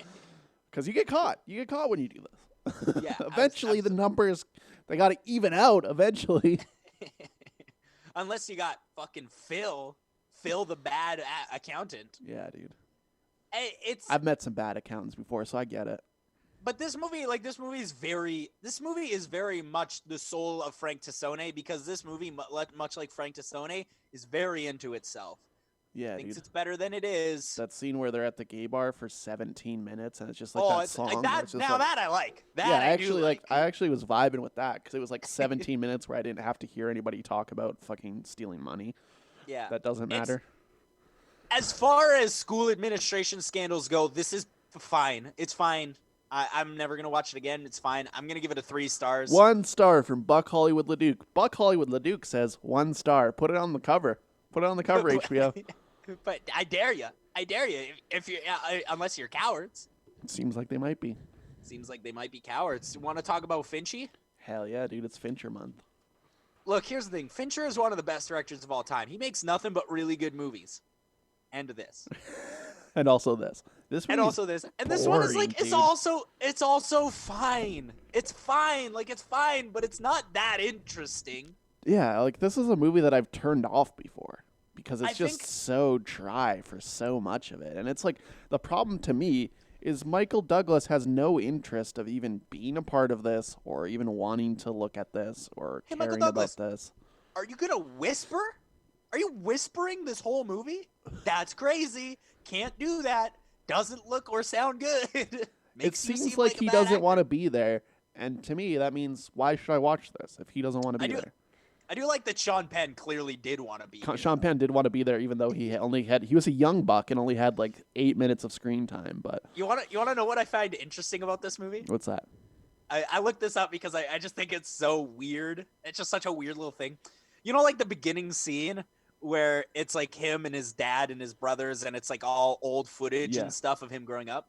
because you get caught. You get caught when you do this. Yeah. Eventually, the numbers they got to even out. Eventually, Unless you got fucking Phil the bad accountant. yeah, dude. I've met some bad accountants before, so I get it. But this movie is very much the soul of Frank Tassone, because this movie, much like Frank Tassone, is very into itself. Yeah, Thinks dude. it's better than it is. That scene where they're at the gay bar for 17 minutes, and it's just like that song. Like where that. it's just Now like, that I like. That yeah, I I actually was vibing with that because it was like 17 minutes where I didn't have to hear anybody talk about fucking stealing money. Yeah. That doesn't matter. As far as school administration scandals go, this is fine. It's fine. I'm never going to watch it again. It's fine. I'm going to give it a 3 stars. 1 star from Buck Hollywood Leduc. Buck Hollywood Leduc says 1 star. Put it on the cover. Put it on the cover, HBO. But I dare you. If you unless you're cowards. It seems like they might be. Seems like they might be cowards. Want to talk about Finchy? Hell yeah, dude. It's Fincher Month. Look, here's the thing. Fincher is one of the best directors of all time. He makes nothing but really good movies. End of this. And also this. And also this. And this one is like, dude. it's also fine. It's fine. Like, it's fine, but it's not that interesting. Yeah, like this is a movie that I've turned off before because it's I just think- so dry for so much of it. And it's like the problem to me is Michael Douglas has no interest of even being a part of this or even wanting to look at this or Hey, Michael caring about Douglas. this. Are you going to whisper? Are you whispering this whole movie? That's crazy. Can't do that. Doesn't look or sound good. It Makes you seems seem like a he bad doesn't actor. want to be there. And to me, that means why should I watch this if he doesn't want to be there? I do like that Sean Penn clearly did want to be here. Sean Penn did want to be there, even though he was a young buck and only had like 8 minutes of screen time. But You want to know what I find interesting about this movie? what's that? I looked this up because I just think it's so weird. It's just such a weird little thing. You know, like the beginning scene where it's like him and his dad and his brothers, and it's like all old footage Yeah. and stuff of him growing up.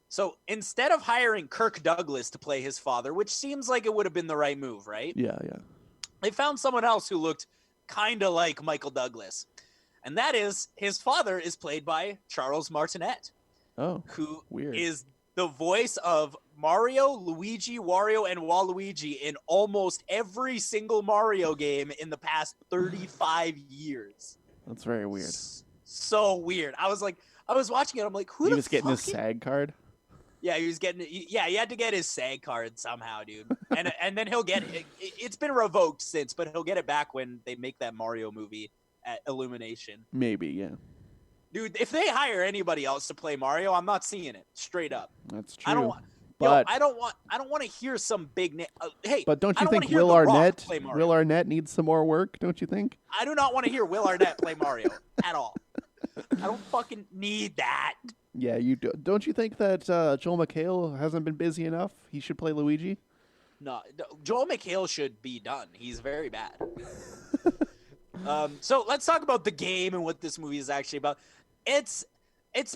So instead of hiring Kirk Douglas to play his father, which seems like it would have been the right move, right? Yeah, yeah. They found someone else who looked kind of like Michael Douglas. And that is, his father is played by Charles Martinet, Oh, who weird. is the voice of Mario, Luigi, Wario, and Waluigi in almost every single Mario game in the past 35 years. That's very weird. So weird. I was watching it. I'm like, who He the was getting his fuck? SAG card. Yeah, he was getting. Yeah, he had to get his SAG card somehow, dude. And then he'll get it. It's been revoked since, but he'll get it back when they make that Mario movie at Illumination. Maybe, yeah. Dude, if they hire anybody else to play Mario, I'm not seeing it. Straight up. That's true. I don't want. But I don't want to hear some big name. Hey, but don't I you wanna think hear Will The Rock Arnett play Mario. Will Arnett needs some more work? Don't you think? I do not want to hear Will Arnett play Mario at all. I don't fucking need that. Yeah, you do. Don't you think that Joel McHale hasn't been busy enough? He should play Luigi. No, Joel McHale should be done. He's very bad. So let's talk about the game and what this movie is actually about. It's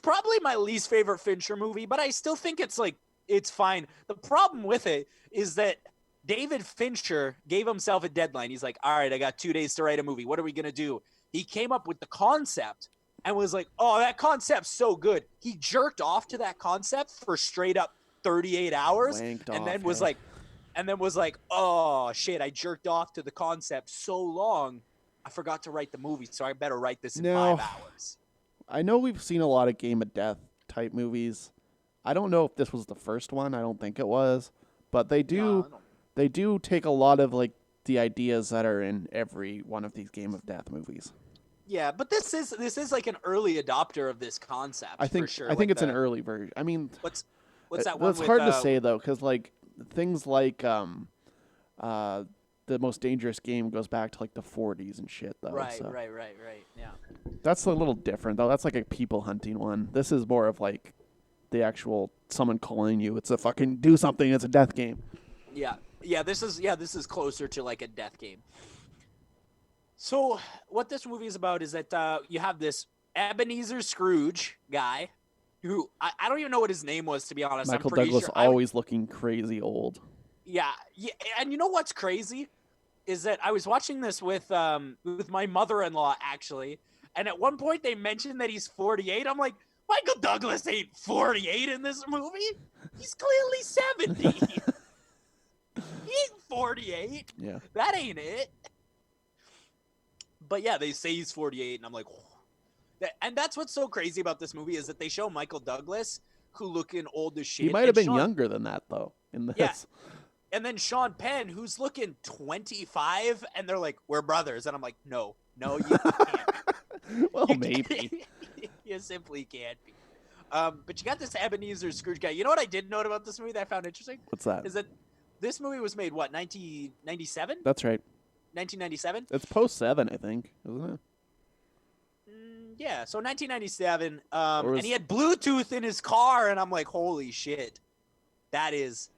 probably my least favorite Fincher movie, but I still think it's fine. The problem with it is that David Fincher gave himself a deadline. He's like, all right, I got 2 days to write a movie. What are we going to do? He came up with the concept and was like, oh, that concept's so good. He jerked off to that concept for straight up 38 hours Wanked and off, then was hey. like, oh shit, I jerked off to the concept so long, I forgot to write the movie, so I better write this in No. 5 hours. I know we've seen a lot of Game of Death type movies. I don't know if this was the first one. I don't think it was, but they do take a lot of like the ideas that are in every one of these Game of Death movies. Yeah, but this is like an early adopter of this concept. I think for sure. I think like it's an early version. I mean, what's that well, one? it's with, hard to say though, because like things like the Most Dangerous Game goes back to like the 40s and shit though. Right, so. right. Yeah. That's a little different though. That's like a people hunting one. This is more of like the actual someone calling you. It's a fucking do something. It's a death game. Yeah. This is closer to like a death game. So what this movie is about is that you have this Ebenezer Scrooge guy, who I don't even know what his name was, to be honest. Michael I'm pretty Douglas sure always looking crazy old. Yeah, and you know what's crazy is that I was watching this with my mother-in-law actually, and at one point they mentioned that he's 48. I'm like, Michael Douglas ain't 48 in this movie. He's clearly 70. He ain't 48. Yeah. That ain't it. But yeah, they say he's 48, and I'm like, whoa. And that's what's so crazy about this movie is that they show Michael Douglas, who looking old as shit. He might have been younger than that though in this. Yeah. And then Sean Penn, who's looking 25, and they're like, we're brothers. And I'm like, no, you can't. Well, You maybe. You simply can't be. But you got this Ebenezer Scrooge guy. You know what I did note about this movie that I found interesting? What's that? Is that this movie was made, 1997? That's right. 1997? It's post 7, I think, isn't it? Yeah, so 1997. was- And he had Bluetooth in his car, and I'm like, holy shit. That is...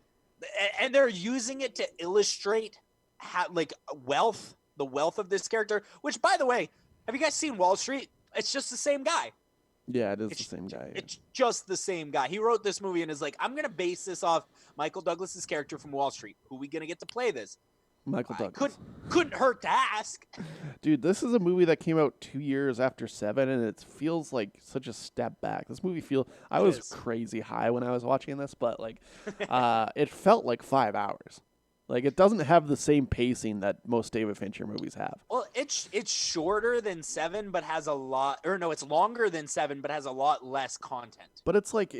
And they're using it to illustrate the wealth of this character, which, by the way, have you guys seen Wall Street? It's just the same guy. Yeah, it is the same guy. It's just the same guy. He wrote this movie and is like, I'm going to base this off Michael Douglas's character from Wall Street. Who are we going to get to play this? Michael Douglas. Couldn't hurt to ask. Dude, this is a movie that came out 2 years after 7, and it feels like such a step back. This movie I was crazy high when I was watching this, but like, it felt like 5 hours. Like, it doesn't have the same pacing that most David Fincher movies have. Well, it's shorter than 7, but has a lot, or no, it's longer than 7, but has a lot less content. But it's like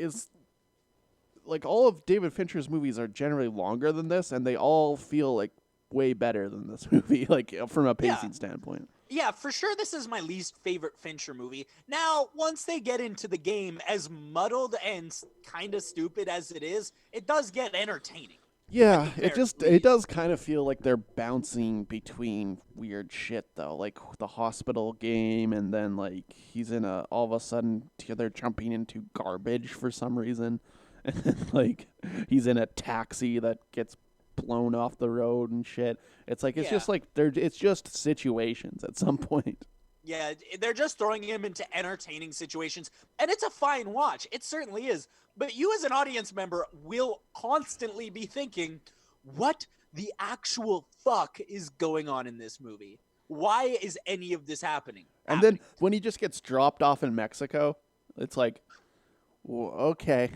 all of David Fincher's movies are generally longer than this, and they all feel like way better than this movie, like from a pacing standpoint. Yeah, for sure this is my least favorite Fincher movie. Now, once they get into the game, as muddled and kind of stupid as it is, it does get entertaining. Yeah, it does kind of feel like they're bouncing between weird shit though, like the hospital game, and then like he's in all of a sudden they're jumping into garbage for some reason, and then, like he's in a taxi that gets blown off the road and shit. It's like it's just like it's just situations at some point. Yeah, they're just throwing him into entertaining situations, and it's a fine watch. It certainly is. But you as an audience member will constantly be thinking, what the actual fuck is going on in this movie? Why is any of this happening? And then when he just gets dropped off in Mexico, it's like, okay.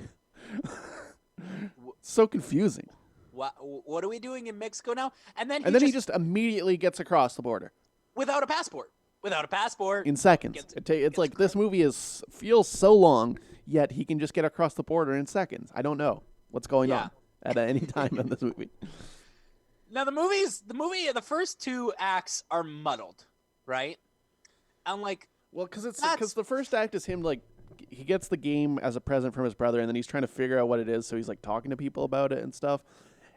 So confusing. What are we doing in Mexico now? And then he just immediately gets across the border. Without a passport. In seconds. It's like this movie feels so long, yet he can just get across the border in seconds. I don't know what's going on at any time in this movie. Now the first 2 acts are muddled, right? I'm like, well, because the first act is him like he gets the game as a present from his brother, and then he's trying to figure out what it is, so he's like talking to people about it and stuff.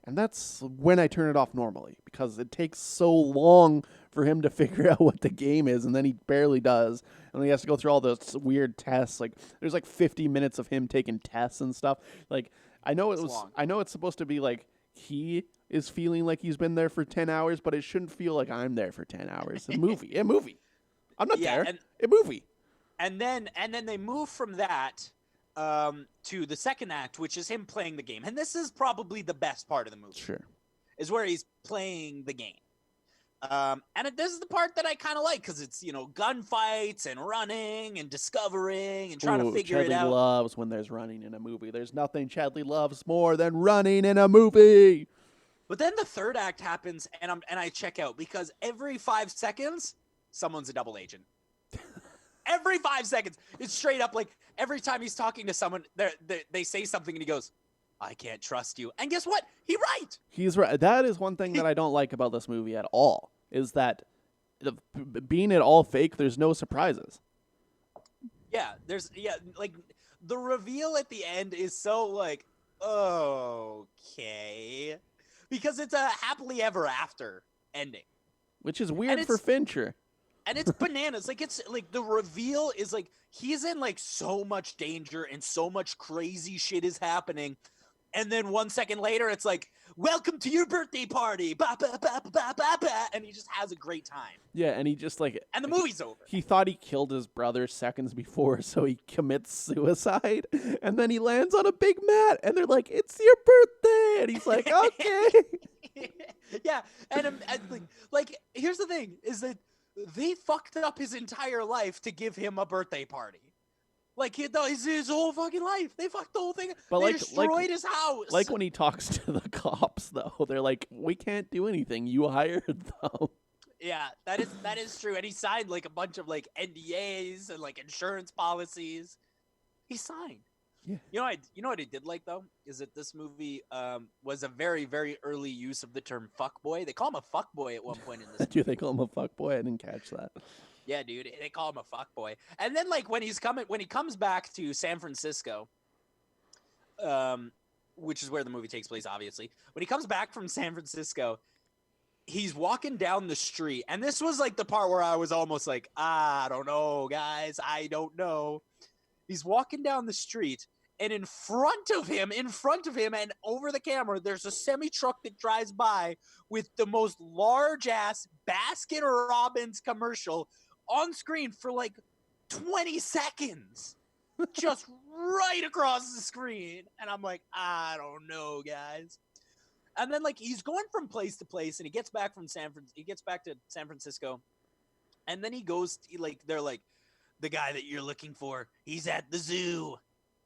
And that's when I turn it off normally, because it takes so long for him to figure out what the game is, and then he barely does. And he has to go through all those weird tests. Like there's like 50 minutes of him taking tests and stuff. Like I know it's supposed to be like he is feeling like he's been there for 10 hours, but it shouldn't feel like I'm there for 10 hours. A movie. I'm not there. A movie. And then they move from that to the second act, which is him playing the game. And this is probably the best part of the movie. Sure. Is where he's playing the game. And this is the part that I kind of like, because it's, gunfights and running and discovering and trying to figure it out. Chadley loves when there's running in a movie. There's nothing Chadley loves more than running in a movie. But then the third act happens, and I check out, because every 5 seconds, someone's a double agent. Every 5 seconds. It's straight up like every time he's talking to someone, they say something and he goes, I can't trust you. And guess what? He's right. He's right. That is one thing that I don't like about this movie at all, is that being it all fake, there's no surprises. Yeah, like the reveal at the end is so like, okay, because it's a happily ever after ending, Which is weird for Fincher. and it's bananas. Like it's like the reveal is like he's in like so much danger and so much crazy shit is happening. And then 1 second later, it's like, welcome to your birthday party. Ba, ba, ba, ba, ba, ba, and he just has a great time. Yeah, and he just like... And the movie's over. He thought he killed his brother seconds before, so he commits suicide. And then he lands on a big mat, and they're like, it's your birthday! And he's like, okay! Yeah, and like, here's the thing, is that they fucked up his entire life to give him a birthday party. Like, his whole fucking life. They fucked the whole thing. But they destroyed his house. Like when he talks to the cops, though, they're like, we can't do anything. You hired them. Yeah, that is true. And he signed like a bunch of like NDAs and like insurance policies. He signed. Yeah. You know what I did like though is that this movie was a very very early use of the term fuckboy. They call him a fuckboy at one point in this. Do they call him a fuckboy? I didn't catch that. Yeah, dude, they call him a fuckboy. And then like when he comes back to San Francisco, which is where the movie takes place, obviously. When he comes back from San Francisco, he's walking down the street, and this was like the part where I was almost like, I don't know, guys, I don't know. He's walking down the street, and in front of him, and over the camera, there's a semi-truck that drives by with the most large-ass Baskin-Robbins commercial on screen for like 20 seconds. Just right across the screen. And I'm like, I don't know, guys. And then like he's going from place to place, and he gets back to San Francisco. And then he goes, they're like, the guy that you're looking for, he's at the zoo.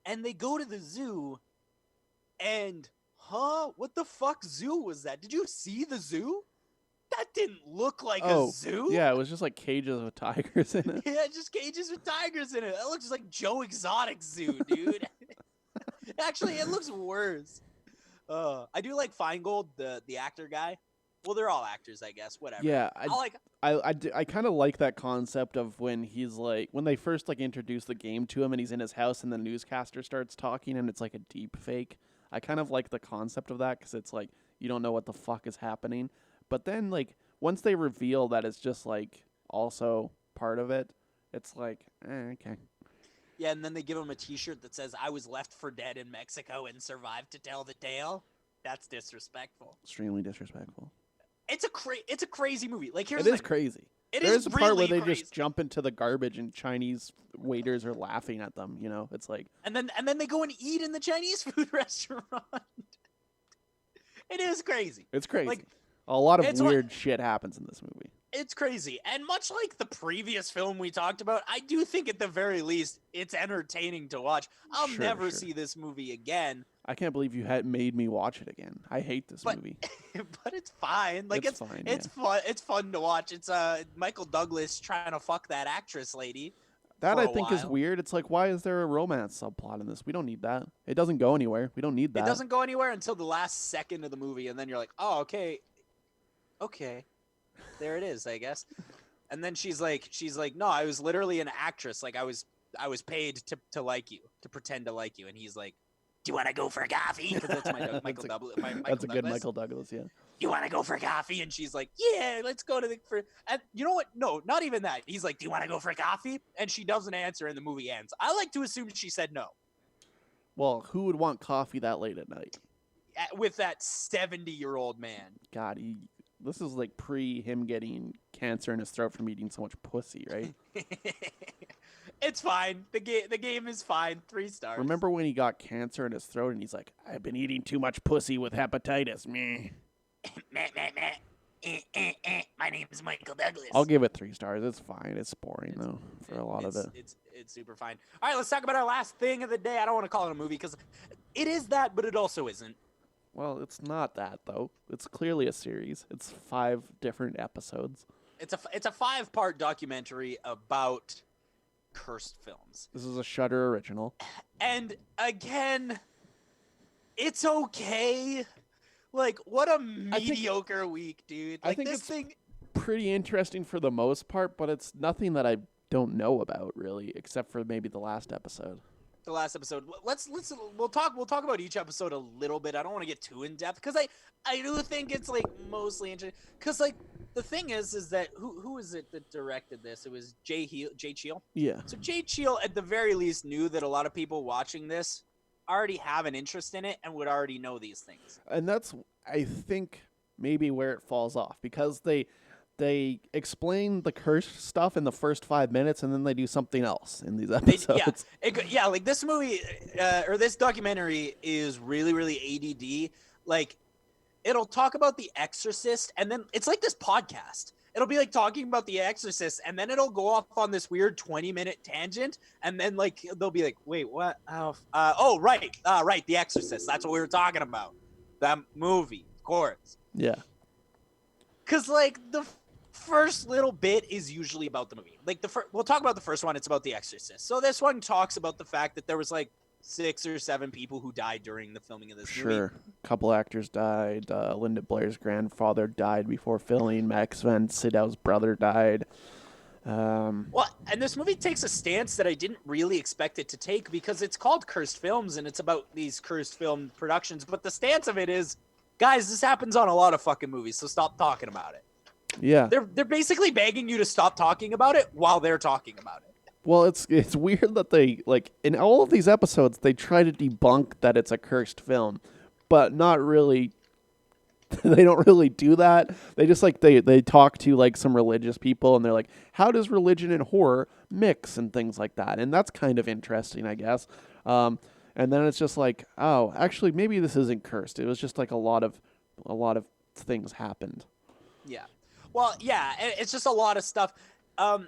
And they go to the zoo, and what the fuck zoo was that? Did you see the zoo? That didn't look like a zoo. Yeah, it was just like cages with tigers in it. Yeah, just cages with tigers in it. That looks like Joe Exotic Zoo, dude. Actually, it looks worse. I do like Feingold, the actor guy. Well, they're all actors, I guess. Whatever. Yeah, I kind of like that concept of when he's like, when they first like introduce the game to him and he's in his house and the newscaster starts talking and it's like a deep fake. I kind of like the concept of that because it's like you don't know what the fuck is happening. But then like once they reveal that it's just like also part of it, it's like, okay. Yeah, and then they give him a T-shirt that says, I was left for dead in Mexico and survived to tell the tale. That's disrespectful. Extremely disrespectful. It's a crazy movie. Like here's It is crazy. There's a part where they crazy. just jump into the garbage and Chinese waiters are laughing at them, you know? It's like And then they go and eat in the Chinese food restaurant. It is crazy. It's crazy. Like, a lot of weird shit happens in this movie. It's crazy. And much like the previous film we talked about, I do think at the very least it's entertaining to watch. I'll never see this movie again. I can't believe you had made me watch it again. I hate this movie. But it's fine. Like it's fine. It's fun. It's fun to watch. It's Michael Douglas trying to fuck that actress lady. That I think is weird. It's like, why is there a romance subplot in this? We don't need that. It doesn't go anywhere. We don't need that. It doesn't go anywhere until the last second of the movie, and then you're like, oh, okay. There it is, I guess. And then she's like, no, I was literally an actress. Like I was paid to like you, to pretend to like you. And he's like, do you want to go for coffee? Because that's Michael Douglas. That's a good Michael Douglas, yeah. You want to go for coffee? And she's like, yeah, let's go to and you know what? No, not even that. He's like, do you want to go for coffee? And she doesn't answer, and the movie ends. I like to assume she said no. Well, who would want coffee that late at night? With that 70-year-old man. God, this is like pre him getting cancer in his throat from eating so much pussy, right? It's fine. The game is fine. 3 stars. Remember when he got cancer in his throat and he's like, I've been eating too much pussy with hepatitis. Meh. My name is Michael Douglas. I'll give it 3 stars. It's fine. It's boring though for a lot of it. It's super fine. All right, let's talk about our last thing of the day. I don't want to call it a movie because it is that, but it also isn't. Well, it's not that though. It's clearly a series. It's 5 different episodes. It's a 5-part documentary about cursed films. This is a Shudder original. And again, it's okay. Like, what a mediocre week, dude. Like, I think this it's thing pretty interesting for the most part, but it's nothing that I don't know about really, except for maybe the last episode. The last episode. We'll talk about each episode a little bit. I don't want to get too in depth because I do think it's like mostly interesting. Because like the thing is that who is it that directed this? It was Jay Cheel. Yeah. So Jay Cheel at the very least knew that a lot of people watching this already have an interest in it and would already know these things. And that's, I think, maybe where it falls off, because they explain the curse stuff in the first 5 minutes and then they do something else in these episodes. Like this movie or this documentary is really, really ADD. Like it'll talk about The Exorcist and then it's like this podcast. It'll be like talking about The Exorcist and then it'll go off on this weird 20-minute tangent and then like they'll be like, wait, what? Right, The Exorcist. That's what we were talking about. That movie, of course. Yeah. Because like the first little bit is usually about the movie. Like we'll talk about the first one. It's about The Exorcist. So this one talks about the fact that there was like 6 or 7 people who died during the filming of this movie. Sure. A couple actors died. Linda Blair's grandfather died before filming. Max von Sydow's brother died. Well, and this movie takes a stance that I didn't really expect it to take because it's called Cursed Films and it's about these cursed film productions. But the stance of it is, guys, this happens on a lot of fucking movies, so stop talking about it. Yeah. They're basically begging you to stop talking about it while they're talking about it. Well, it's weird that they, like, in all of these episodes, they try to debunk that it's a cursed film, but not really. They don't really do that. They just, like, they talk to, like, some religious people, and they're like, how does religion and horror mix and things like that? And that's kind of interesting, I guess. And then it's just like, oh, actually, maybe this isn't cursed. It was just, like, a lot of things happened. Yeah. Well, yeah, it's just a lot of stuff. I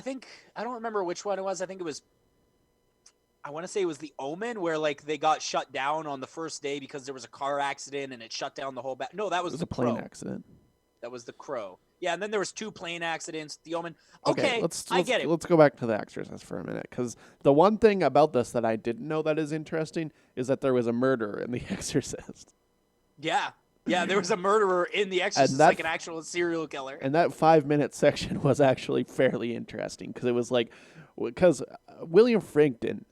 don't remember which one it was. I want to say it was the Omen where like they got shut down on the first day because there was a car accident and it shut down the whole back. No, that was the plane Crow. accident. That was the Crow. Yeah, and then there was 2 plane accidents. The Omen. I get it. Let's go back to The Exorcist for a minute, because the one thing about this that I didn't know that is interesting is that there was a murderer in The Exorcist. Yeah. Yeah, there was a murderer in The Exorcist, like an actual serial killer. And that 5-minute section was actually fairly interesting, because it was like, because William Friedkin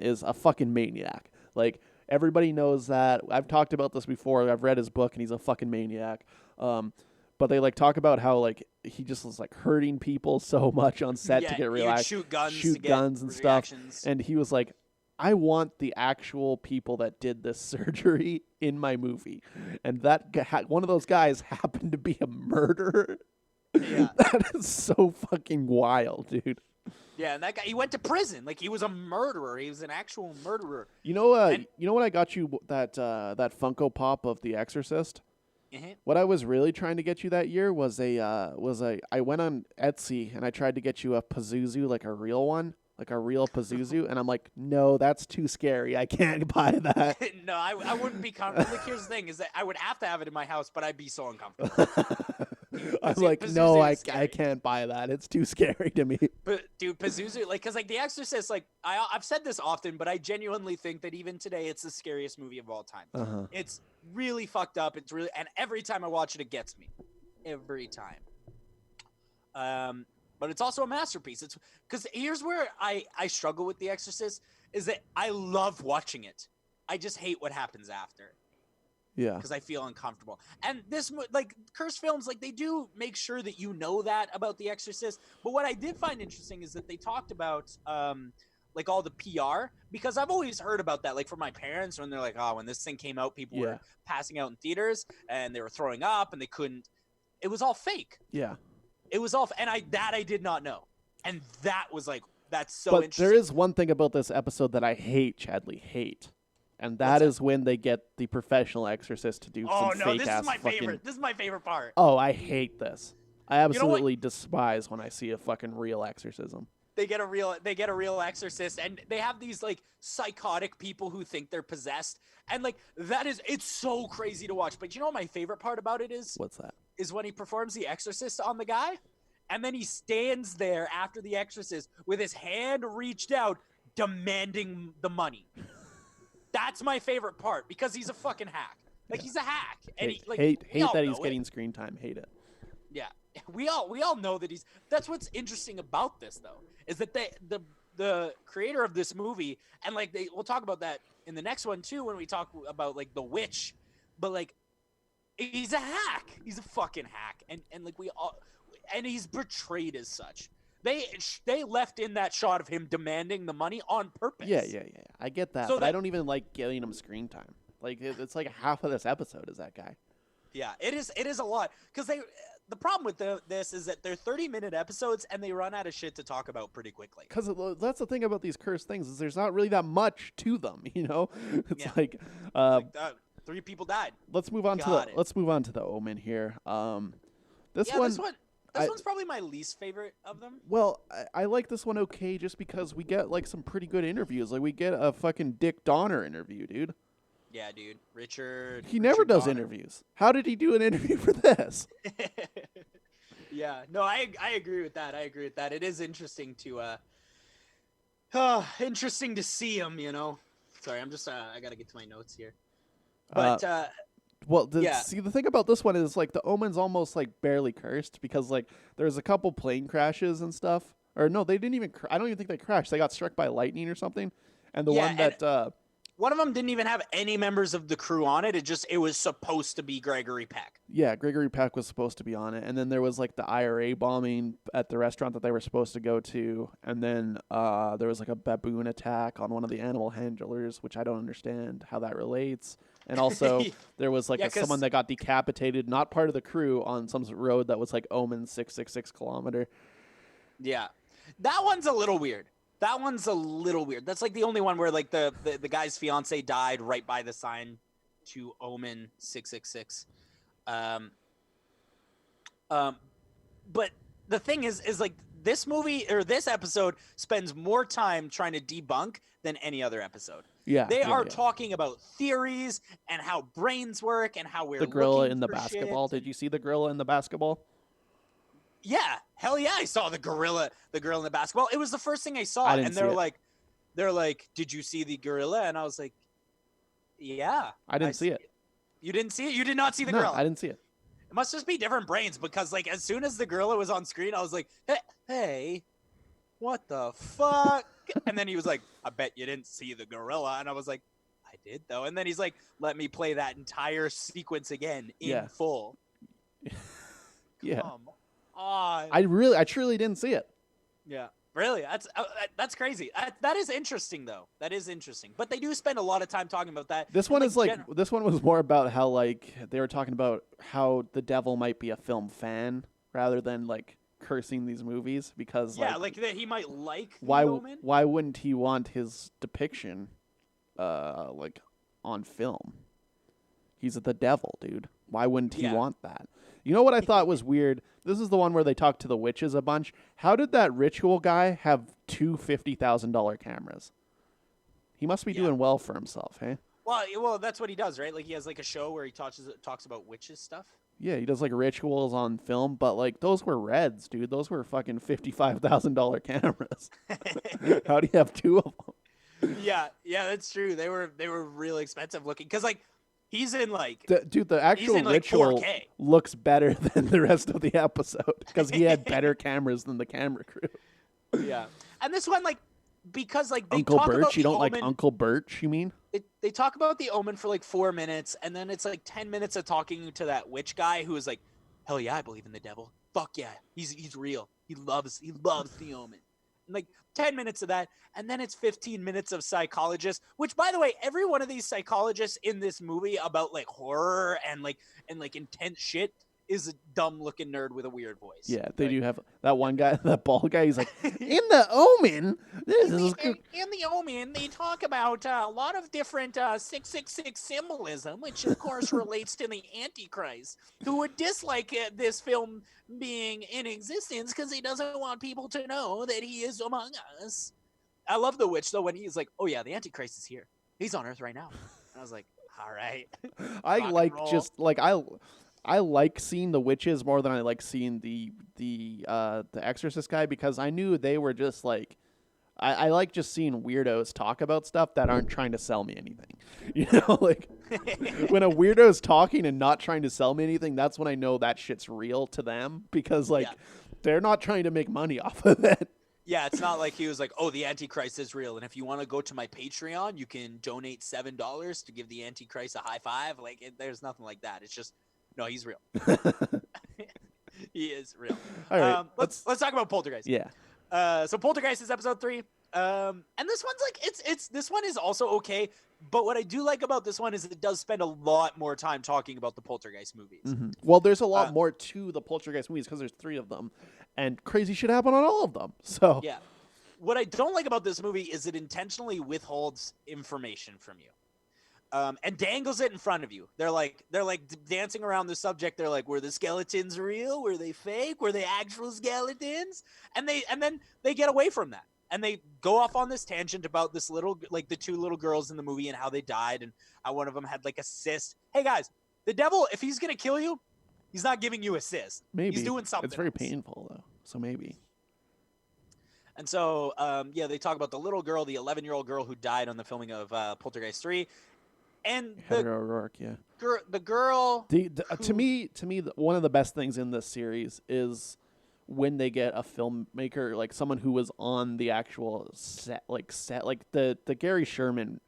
is a fucking maniac. Like, everybody knows that. I've talked about this before. I've read his book, and he's a fucking maniac. But they like talk about how like he just was like hurting people so much on set to get relaxed, shoot guns and reactions. Stuff. And he was like, I want the actual people that did this surgery in my movie. And that one of those guys happened to be a murderer. Yeah. That is so fucking wild, dude. Yeah, and that guy, he went to prison. Like, he was a murderer. He was an actual murderer. You know, you know what I got you, that Funko Pop of The Exorcist? Mm-hmm. What I was really trying to get you that year was I went on Etsy and I tried to get you a Pazuzu, like a real one, like a real Pazuzu, and I'm like, no, that's too scary. I can't buy that. No, I wouldn't be comfortable. Like, here's the thing, is that I would have to have it in my house, but I'd be so uncomfortable. I'm like, no, I can't buy that. It's too scary to me. But dude, Pazuzu, like, cause like The Exorcist, like I've said this often, but I genuinely think that even today, it's the scariest movie of all time. Uh-huh. It's really fucked up. It's really, and every time I watch it, it gets me. Every time. But it's also a masterpiece. It's because here's where I struggle with The Exorcist is that I love watching it. I just hate what happens after. Yeah. Because I feel uncomfortable. And this, like, cursed films, like, they do make sure that you know that about The Exorcist. But what I did find interesting is that they talked about, like, all the PR. Because I've always heard about that, like, from my parents when they're like, oh, when this thing came out, people were passing out in theaters and they were throwing up and they couldn't. It was all fake. Yeah. It was all, and I did not know. And that was, like, that's so but interesting. There is one thing about this episode that I hate, Chadley, hate. And that is when they get the professional exorcist to do some fake-ass this is my favorite. This is my favorite part. Oh, I hate this. I absolutely despise when I see a fucking real exorcism. They get a real exorcist, and they have these, like, psychotic people who think they're possessed. And, like, it's so crazy to watch. But you know what my favorite part about it is? What's that? Is when he performs the exorcist on the guy, and then he stands there after the exorcist with his hand reached out, demanding the money. That's my favorite part, because he's a fucking hack. Like, he's a hack. And hate that he's getting screen time. Hate it. Yeah. we all know that he's. That's what's interesting about this, though, is that the creator of this movie, and like we'll talk about that in the next one too when we talk about like the witch, but like he's a hack. He's a fucking hack, and like we all, and he's portrayed as such. They left in that shot of him demanding the money on purpose. Yeah. I get that, So but I don't even like giving him screen time. Like it's like half of this episode is that guy. Yeah, it is a lot because the problem with this is that they're 30-minute episodes and they run out of shit to talk about pretty quickly. Because that's the thing about these cursed things is there's not really that much to them, you know. It's Yeah. like, three people died. let's move on to the Omen here. This one's probably my least favorite of them. Well, I like this one okay just because we get like some pretty good interviews. Like we get a fucking Dick Donner interview, dude. Yeah, dude. Richard. He never does Donner. interviews. How did he do an interview for this? Yeah, no, I agree with that. It is interesting to interesting to see him, you know. Sorry, I'm just I got to get to my notes here. But Well, yeah. See, the thing about this one is like the Omen's almost like barely cursed because like there's a couple plane crashes and stuff. Or no, they didn't even. I don't even think they crashed. They got struck by lightning or something. And the one that one of them didn't even have any members of the crew on it. It was supposed to be Gregory Peck. Yeah, Gregory Peck was supposed to be on it. And then there was like the IRA bombing at the restaurant that they were supposed to go to. And then there was like a baboon attack on one of the animal handlers, which I don't understand how that relates. And also there was like someone that got decapitated, not part of the crew, on some road that was like Omen 666 kilometer. Yeah, that one's a little weird. That's like the only one where like the guy's fiance died right by the sign to Omen 666. But the thing is like this movie or this episode spends more time trying to debunk than any other episode. Yeah, they are talking about theories and how brains work and how we're the gorilla looking in the for basketball. shit. Did you see the gorilla in the basketball? Yeah, hell yeah, I saw the gorilla in the basketball. It was the first thing I saw, I didn't and see it. they're like, "Did you see the gorilla?" And I was like, "Yeah." I didn't see it. You didn't see it? You did not see the No, gorilla? I didn't see it. It must just be different brains because, like, as soon as the gorilla was on screen, I was like, "Hey, what the fuck?" And then he was like, "I bet you didn't see the gorilla," and I was like, "I did though." And then he's like, "Let me play that entire sequence again in full." Yeah. Come on. I truly didn't see it. Yeah, really. That's crazy. That is interesting, though. That is interesting. But they do spend a lot of time talking about that. This one is like this one was more about how like they were talking about how the devil might be a film fan rather than like cursing these movies because like that he might like the why Omen. why wouldn't he want his depiction like on film? He's the devil, dude. Why wouldn't he want that? You know what I thought was weird? This is the one where they talk to the witches a bunch. How did that ritual guy have two $50,000 cameras? He must be doing well for himself, hey? Well, that's what he does, right? Like he has like a show where he talks about witches stuff. Yeah, he does like rituals on film, but like those were Reds, dude. Those were fucking $55,000 cameras. How do you have two of them? Yeah, that's true. They were really expensive looking because like he's in like the actual in, like, ritual 4K. looks better than the rest of the episode because he had better cameras than the camera crew. Yeah, and this one like because like they Uncle talk about Birch, you the don't Omen, like Uncle Birch? You mean? They talk about the Omen for like 4 minutes, and then it's like 10 minutes of talking to that witch guy who is like, "Hell yeah, I believe in the devil. Fuck yeah, he's real. He loves the Omen." And like 10 minutes of that, and then it's 15 minutes of psychologists. Which, by the way, every one of these psychologists in this movie about like horror and like intense shit is a dumb looking nerd with a weird voice. Yeah, they do have that one guy, that bald guy. He's like, in the Omen, this is good. In the Omen, they talk about a lot of different 666 symbolism, which of course relates to the Antichrist, who would dislike this film being in existence because he doesn't want people to know that he is among us. I love the witch though when he's like, "Oh yeah, the Antichrist is here. He's on Earth right now." I was like, "All right." I like just like I like seeing the witches more than I like seeing the Exorcist guy because I knew they were just like I like just seeing weirdos talk about stuff that aren't trying to sell me anything. You know, like When a weirdo's talking and not trying to sell me anything, that's when I know that shit's real to them because like they're not trying to make money off of it. Yeah, it's not like he was like, "Oh, the Antichrist is real, and if you want to go to my Patreon, you can donate $7 to give the Antichrist a high five." Like, there's nothing like that. It's just, no, he's real. He is real. All right, let's talk about Poltergeist. Yeah. So Poltergeist is episode 3. And this one's like this one is also okay, but what I do like about this one is it does spend a lot more time talking about the Poltergeist movies. Mm-hmm. Well, there's a lot more to the Poltergeist movies because there's 3 of them, and crazy shit happened on all of them. So yeah, what I don't like about this movie is it intentionally withholds information from you. And dangles it in front of you. They're like dancing around the subject. They're like, were the skeletons real? Were they fake? Were they actual skeletons? And then they get away from that. And they go off on this tangent about this the 2 little girls in the movie and how they died and how one of them had like a cyst. Hey guys, the devil, if he's going to kill you, he's not giving you a cyst. Maybe. He's doing something. It's very else. painful though. So maybe. And so, they talk about the little girl, the 11-year-old girl who died on the filming of Poltergeist 3. And Heather O'Rourke, yeah. The girl. To me, one of the best things in this series is when they get a filmmaker, like someone who was on the actual set, like the Gary Sherman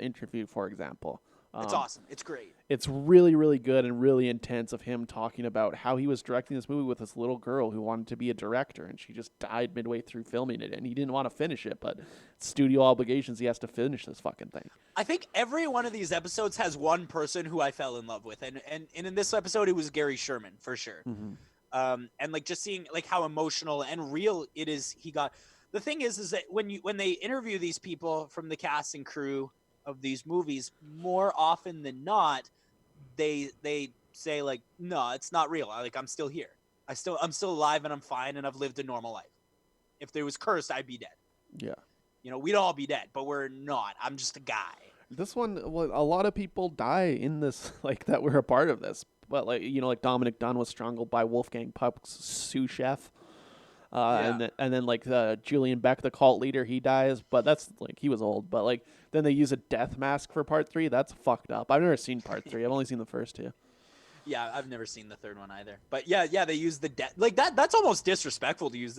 interview, for example. It's awesome. It's great. It's really, really good and really intense of him talking about how he was directing this movie with this little girl who wanted to be a director, and she just died midway through filming it, and he didn't want to finish it, but studio obligations, he has to finish this fucking thing. I think every one of these episodes has one person who I fell in love with, and in this episode, it was Gary Sherman, for sure. Mm-hmm. And like just seeing like how emotional and real it is he got. The thing is that when they interview these people from the cast and crew of these movies, more often than not, they say like, no, it's not real. I'm still here. I'm still alive and I'm fine and I've lived a normal life. If there was cursed, I'd be dead. Yeah. You know, we'd all be dead, but we're not. I'm just a guy. This one, well, a lot of people die in this, like that were a part of this. But like Dominic Dunn was strangled by Wolfgang Puck's sous chef. And then like Julian Beck, the cult leader, he dies, but that's like he was old. But like then they use a death mask for part 3. That's fucked up. I've never seen part 3. I've only seen the first 2. Yeah, I've never seen the third one either. But yeah, they use the death like that. That's almost disrespectful to use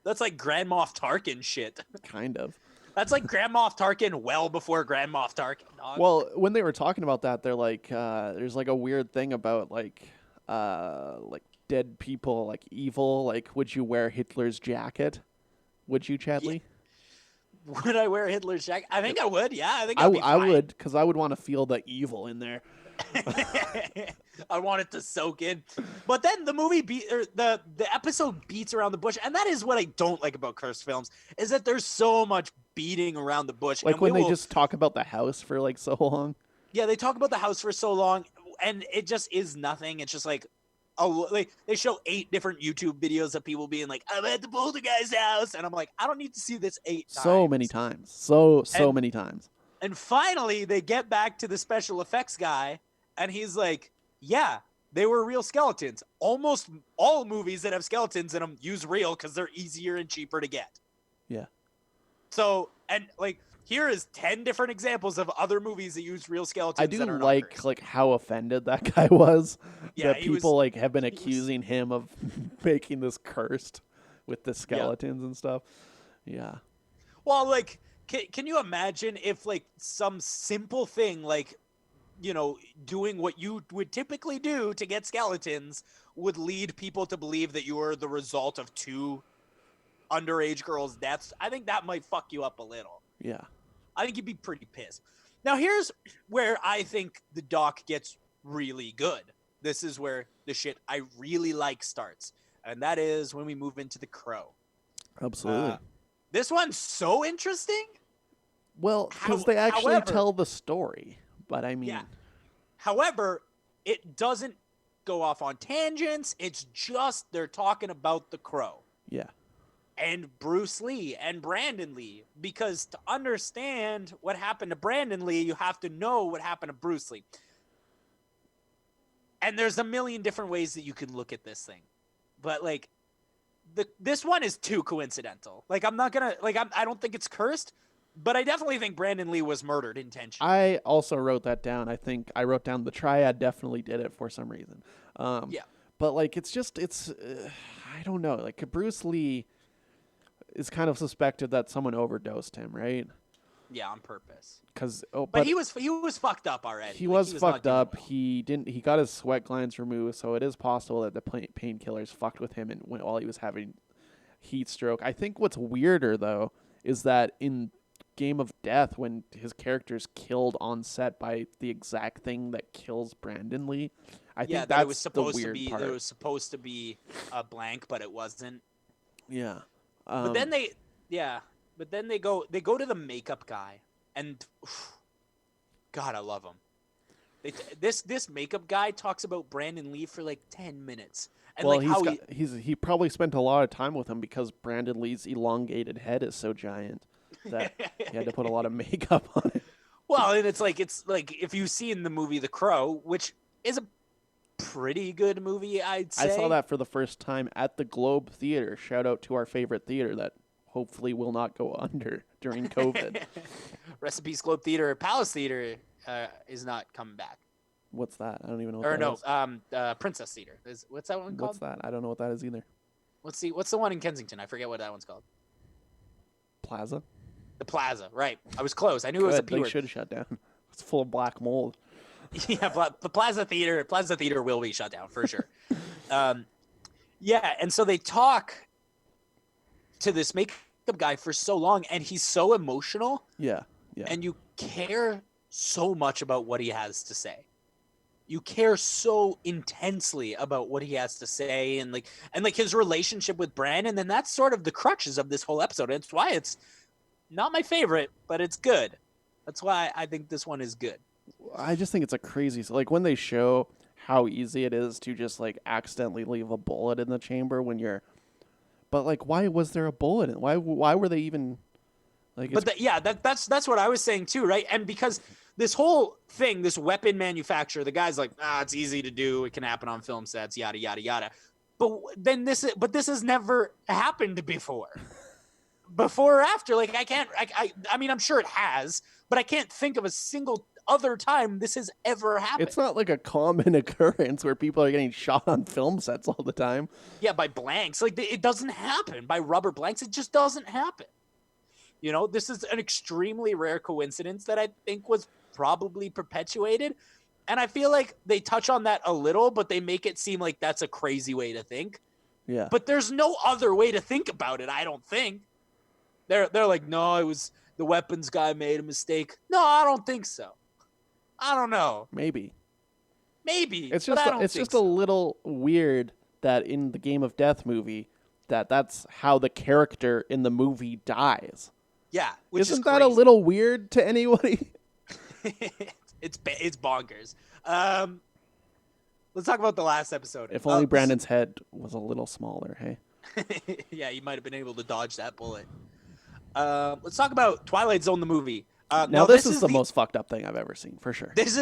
that's like Grand Moff Tarkin shit. Kind of. That's like Grand Moff Tarkin well before Grand Moff Tarkin. Dog. Well, when they were talking about that, they're like, there's like a weird thing about like dead people, like evil. Like, would you wear Hitler's jacket? Would you, Chadley? Yeah. Would I wear Hitler's jacket? I think I would. Yeah, I think I would, because I would want to feel the evil in there. I want it to soak in. But then the movie the episode beats around the bush, and that is what I don't like about cursed films, is that there's so much beating around the bush. Like when they just talk about the house for like so long. Yeah, they talk about the house for so long, and it just is nothing. It's just like, they show 8 different YouTube videos of people being like, I'm at the Poltergeist house, and I'm like, I don't need to see this 8 times. So many times. So many times. And finally, they get back to the special effects guy, and he's like, yeah, they were real skeletons. Almost all movies that have skeletons in them use real because they're easier and cheaper to get. Yeah. So, and like, here is 10 different examples of other movies that use real skeletons. I do that are like how offended that guy was. Yeah, that people have been accusing him of making this cursed with the skeletons and stuff. Yeah. Well, like, can you imagine if like some simple thing like, you know, doing what you would typically do to get skeletons would lead people to believe that you are the result of 2 underage girls' deaths? I think that might fuck you up a little. Yeah. I think you'd be pretty pissed. Now, here's where I think the doc gets really good. This is where the shit I really like starts. And that is when we move into The Crow. Absolutely. This one's so interesting. Well, because they actually tell the story. But I mean... Yeah. However, it doesn't go off on tangents. It's just they're talking about The Crow. Yeah. And Bruce Lee and Brandon Lee. Because to understand what happened to Brandon Lee, you have to know what happened to Bruce Lee. And there's a million different ways that you can look at this thing. But, like, this one is too coincidental. Like, I'm not gonna... Like, I don't think it's cursed. But I definitely think Brandon Lee was murdered intentionally. I also wrote that down. I think I wrote down the triad definitely did it for some reason. Yeah. But like, I don't know. Like Bruce Lee is kind of suspected that someone overdosed him, right? Yeah, on purpose. But he was fucked up already. he Like, was not fucked doing up. well. He got his sweat glands removed, so it is possible that the painkillers fucked with him while he was having heat stroke. I think what's weirder though is that in Game of Death, when his character's killed on set by the exact thing that kills Brandon Lee, I think That that's it was supposed the weird to be. part. It was supposed to be a blank, but it wasn't. Yeah. But then they go to the makeup guy, and God, I love him. This makeup guy talks about Brandon Lee for like 10 minutes, and well, like he probably spent a lot of time with him because Brandon Lee's elongated head is so giant that he had to put a lot of makeup on it. well, and it's like if you've seen the movie The Crow, which is a pretty good movie, I'd say. I saw that for the first time at the Globe Theater. Shout out to our favorite theater that hopefully will not go under during COVID. Rest in peace, Globe Theater. Palace Theater is not coming back. What's that? I don't even know what Or that no, is. Princess Theater. What's that one called? What's that? I don't know what that is either. Let's see. What's the one in Kensington? I forget what that one's called. Plaza? The Plaza. Right. I was close. I knew it was a Good, P they word. should shut down. It's full of black mold. Yeah, the Plaza Theater will be shut down for sure. Yeah, and so they talk to this makeup guy for so long, and he's so emotional, Yeah. and you care so much about what he has to say. You care so intensely about what he has to say, and like his relationship with Brandon, and that's sort of the crutches of this whole episode. And it's why it's not my favorite, but it's good. That's why I think this one is good. I just think it's a crazy... Like, when they show how easy it is to just, like, accidentally leave a bullet in the chamber when you're... But, like, why was there a bullet in it? Why were they even... Like, that's what I was saying too, right? And because this whole thing, this weapon manufacturer, the guy's like, it's easy to do. It can happen on film sets, yada, yada, yada. But this has never happened before. Before or after, like I mean, I'm sure it has, but I can't think of a single other time this has ever happened. It's not like a common occurrence where people are getting shot on film sets all the time. Yeah, by blanks. Like, it doesn't happen. By rubber blanks, it just doesn't happen. You know, this is an extremely rare coincidence that I think was probably perpetuated. And I feel like they touch on that a little, but they make it seem like that's a crazy way to think. Yeah. But there's no other way to think about it, I don't think. They're like, no, it was the weapons guy made a mistake. No, I don't think so. I don't know. Maybe. It's just a little weird that in the Game of Death movie that's how the character in the movie dies. Yeah, which Isn't is that a crazy. little weird to anybody? It's bonkers. Let's talk about the last episode. If only Brandon's head was a little smaller, hey? Yeah, he might have been able to dodge that bullet. Let's talk about Twilight Zone, the movie. Now this is the most fucked up thing I've ever seen, for sure. This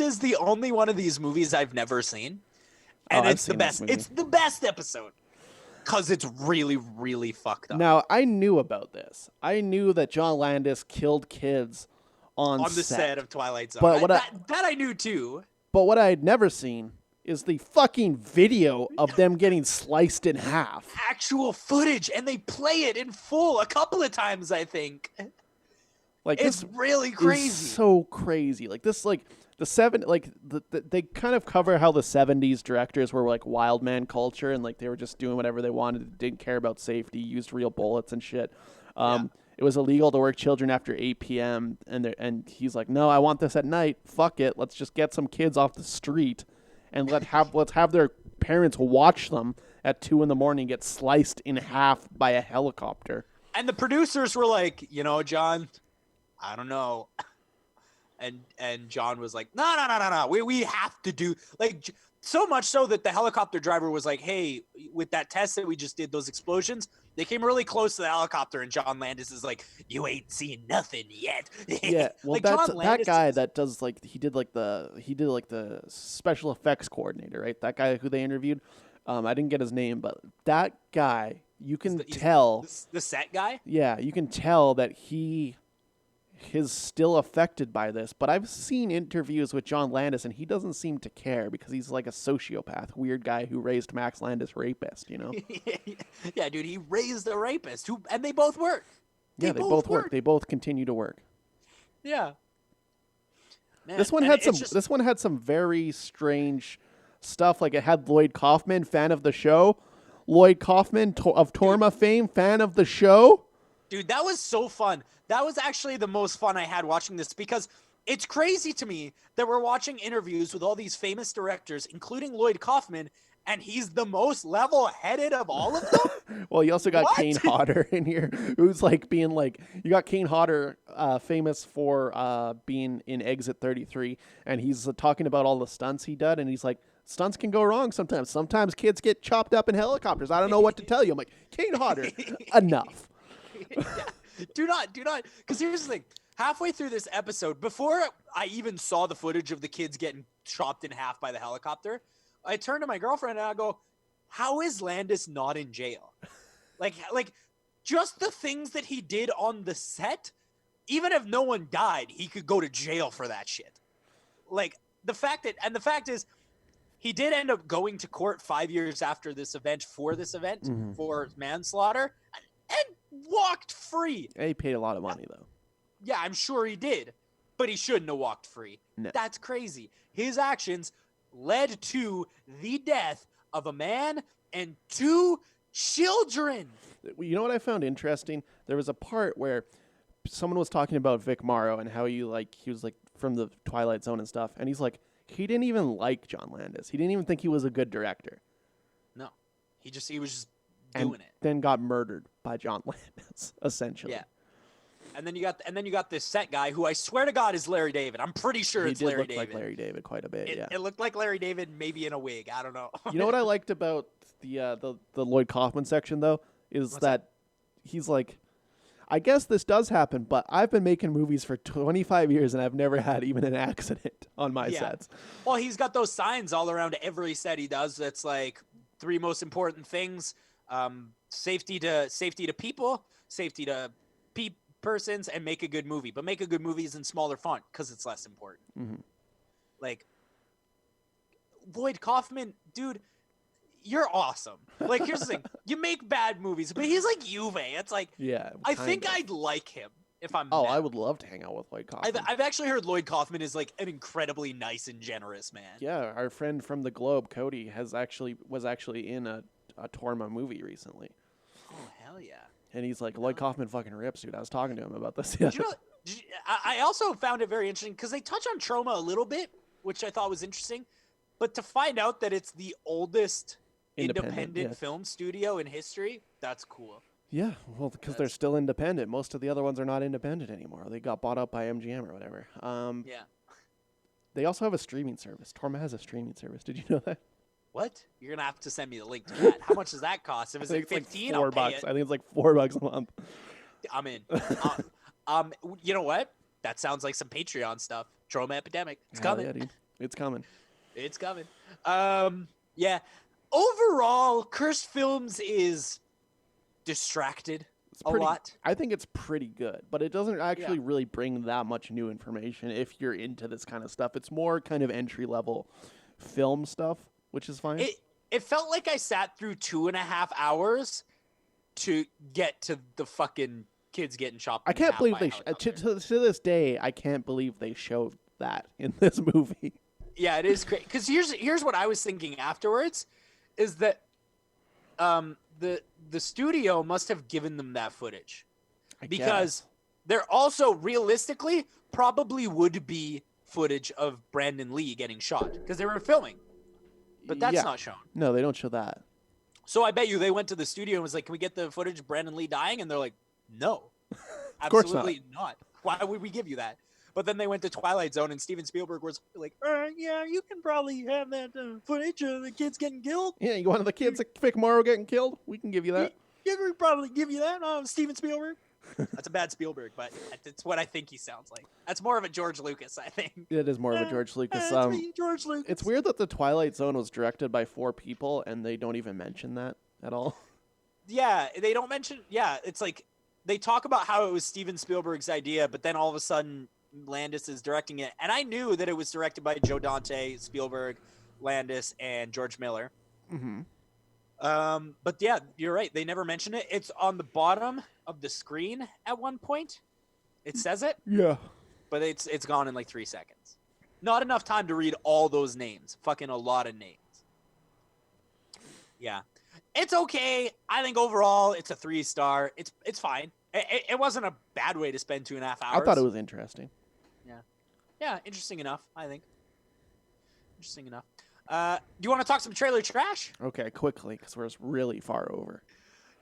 is the only one of these movies I've never seen, and I've it's the seen this best. movie. It's the best episode because it's really, really fucked up. Now, I knew about this. I knew that John Landis killed kids on the set of Twilight Zone. But that I knew too. But what I had never seen is the fucking video of them getting sliced in half. Actual footage, and they play it in full a couple of times, I think. Like, It's this really crazy. is so crazy. Like this, like they kind of cover how the 70s directors were like wild man culture, and like they were just doing whatever they wanted, didn't care about safety, used real bullets and shit. It was illegal to work children after 8 p.m. and he's like, no, I want this at night. Fuck it, let's just get some kids off the street, and let's have their parents watch them at 2 a.m. get sliced in half by a helicopter. And the producers were like, John, I don't know. And John was like, no. We have to do, like, so much so that the helicopter driver was like, hey, with that test that we just did, those explosions, they came really close to the helicopter, and John Landis is like, you ain't seen nothing yet. Yeah, well, like, that's John that Landis guy is- that does like he did the special effects coordinator, right? That guy who they interviewed. I didn't get his name, but that guy, you can tell. The set guy? Yeah, you can tell that he is still affected by this, but I've seen interviews with John Landis, and he doesn't seem to care because he's like a sociopath, weird guy who raised Max Landis rapist, you know? Yeah, dude, he raised a rapist, and they both work. They both work. They both continue to work. Yeah. Man, This one had some very strange stuff. Like, it had Lloyd Kaufman, fan of the show. Lloyd Kaufman of Torma fame, fan of the show. Dude, that was so fun. That was actually the most fun I had watching this, because it's crazy to me that we're watching interviews with all these famous directors, including Lloyd Kaufman, and he's the most level-headed of all of them. Well, you also got Kane Hodder in here, who's like being like, you got Kane Hodder, famous for being in Exit 33, and he's talking about all the stunts he did, and he's like, stunts can go wrong sometimes. Sometimes kids get chopped up in helicopters. I don't know what to tell you. I'm like, Kane Hodder, enough. Yeah. Do not. Because here's the thing. Halfway through this episode, before I even saw the footage of the kids getting chopped in half by the helicopter, I turned to my girlfriend and I go, how is Landis not in jail? Like just the things that he did on the set, even if no one died, he could go to jail for that shit. Like, the fact is, he did end up going to court 5 years after this event for manslaughter and walked free. Yeah, he paid a lot of money, though. Yeah, I'm sure he did, but he shouldn't have walked free. No. That's crazy. His actions led to the death of a man and 2 children. You know what I found interesting? There was a part where someone was talking about Vic Morrow and how he was like from the Twilight Zone and stuff, and he's like, he didn't even like John Landis. He didn't even think he was a good director. No, he was just doing it. Then got murdered by John Landis, essentially. Yeah. And then you got this set guy who I swear to God is Larry David. I'm pretty sure it's Larry David. He did look like Larry David quite a bit. It looked like Larry David, maybe in a wig. I don't know. You know what I liked about the Lloyd Kaufman section though is that he's like, I guess this does happen, but I've been making movies for 25 years and I've never had even an accident on my sets. Well, he's got those signs all around every set he does. That's like 3 most important things: safety to people, safety to persons, and make a good movie. But make a good movie is in smaller font because it's less important. Mm-hmm. Like, Lloyd Kaufman, dude, you're awesome. Like, here's the thing: you make bad movies, but he's like Juve. It's like, I think I'd like him if I'm. I would love to hang out with Lloyd Kaufman. I've actually heard Lloyd Kaufman is like an incredibly nice and generous man. Yeah, our friend from the Globe, Cody, was actually in a Torma movie recently. Oh, hell yeah. And he's like, Lloyd Kaufman fucking rips, dude. I was talking to him about this. I also found it very interesting because they touch on trauma a little bit, which I thought was interesting. But to find out that it's the oldest independent film studio in history, that's cool. Yeah, well, because they're still independent. Most of the other ones are not independent anymore. They got bought up by MGM or whatever. Yeah. They also have a streaming service. Torma has a streaming service. Did you know that? What? You're going to have to send me the link to that. How much does that cost? If it's like 15, I'll pay it. I think it's like $4 a month. I'm in. You know what? That sounds like some Patreon stuff. Trauma Epidemic. It's coming. Yeah, dude. It's coming. It's coming. Yeah. Overall, Cursed Films is distracted a lot. I think it's pretty good, but it doesn't actually really bring that much new information if you're into this kind of stuff. It's more kind of entry-level film stuff, which is fine. It felt like I sat through 2.5 hours to get to the fucking kids getting chopped. I can't believe to this day, I can't believe they showed that in this movie. Yeah, it is great. Because here's what I was thinking afterwards, is that the studio must have given them that footage. Because there also realistically probably would be footage of Brandon Lee getting shot because they were filming. But that's not shown. No, they don't show that. So I bet you they went to the studio and was like, can we get the footage of Brandon Lee dying? And they're like, no. Absolutely not. Why would we give you that? But then they went to Twilight Zone and Steven Spielberg was like, yeah, you can probably have that footage of the kids getting killed. Yeah, you wanted the kids like Vic Morrow getting killed? We can give you that. Yeah, we probably give you that, Steven Spielberg. That's a bad Spielberg, but it's what I think he sounds like. That's more of a George Lucas, I think. It is more of a George Lucas. George Lucas. It's weird that the Twilight Zone was directed by 4 people, and they don't even mention that at all. Yeah, they don't mention. Yeah, it's like they talk about how it was Steven Spielberg's idea, but then all of a sudden Landis is directing it, and I knew that it was directed by Joe Dante, Spielberg, Landis, and George Miller. Mm-hmm. But yeah, you're right. They never mention it. It's on the bottom of the screen at one point. It says it, Yeah. but it's gone in like 3 seconds. Not enough time to read all those names. Fucking a lot of names. Yeah. It's okay. I think overall it's a 3-star. It's fine. It wasn't a bad way to spend 2.5 hours. I thought it was interesting. Yeah, interesting enough, I think. Interesting enough. Do you want to talk some trailer trash? Okay, quickly, because we're really far over.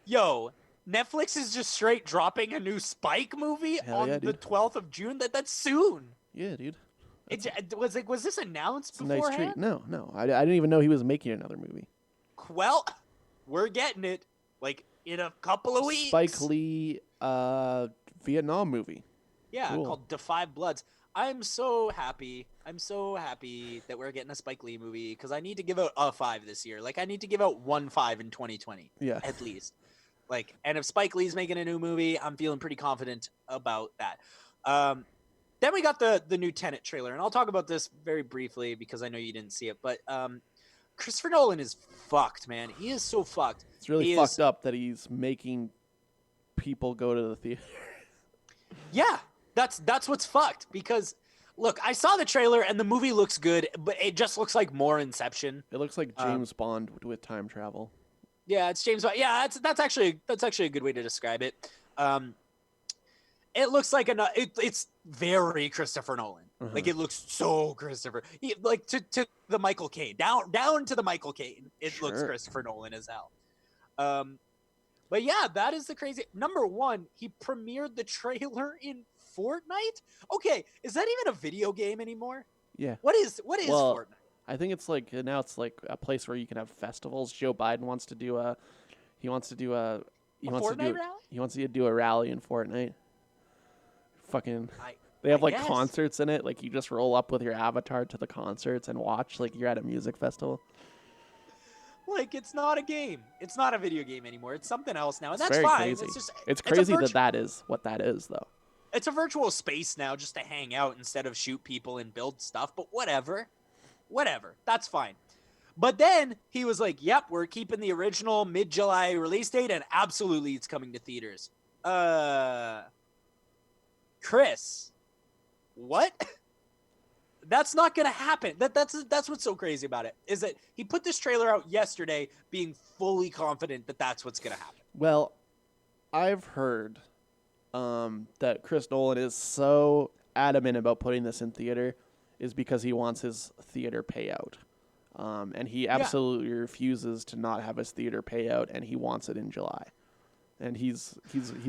Yo, Netflix is just straight dropping a new Spike movie Hell on yeah, the dude. 12th of June. That's soon. Yeah, dude. Was this announced It's a nice beforehand? treat. No. I didn't even know he was making another movie. Well, we're getting it like in a couple of weeks. Spike Lee Vietnam movie. Yeah, Cool. called Defy Bloods. I'm so happy. I'm so happy that we're getting a Spike Lee movie because I need to give out a 5 this year. Like, I need to give out 1 5 in 2020. Yeah. At least. Like, and if Spike Lee's making a new movie, I'm feeling pretty confident about that. Then we got the new Tenant trailer, and I'll talk about this very briefly because I know you didn't see it. But Christopher Nolan is fucked, man. He is so fucked. It's really He fucked is- up that he's making people go to the theater. Yeah, that's what's fucked because look, I saw the trailer and the movie looks good, but it just looks like more Inception. It looks like James Bond with time travel. Yeah, it's James Bond. Yeah, that's actually a good way to describe it. It looks like it's very Christopher Nolan. Like it looks so Christopher. Like to the Michael Caine, down to the Michael Caine. It looks Sure. Christopher Nolan as hell. But yeah, that is the crazy. Number one, he premiered the trailer in Fortnite. Okay, is that even a video game anymore? Yeah. What is Well, Fortnite? I think it's like now it's like a place where you can have festivals. Joe Biden wants to do a Fortnite rally? He wants to do a rally in Fortnite. Fucking I they have like guess. concerts in it. Like you just roll up with your avatar to the concerts and watch like you're at a music festival. Like it's not a game. It's not a video game anymore. It's something else now, and It's that's very fine. crazy. It's just It's a crazy virtu- that is what that is though. It's a virtual space now, just to hang out instead of shoot people and build stuff. But whatever, that's fine. But then he was like, "Yep, we're keeping the original mid-July release date, and absolutely, it's coming to theaters." Chris, what? That's not gonna happen. That's what's so crazy about it is that he put this trailer out yesterday, being fully confident that that's what's gonna happen. Well, I've heard that Chris Nolan is so adamant about putting this in theater is because he wants his theater payout. And he absolutely refuses to not have his theater payout, and he wants it in July. And he's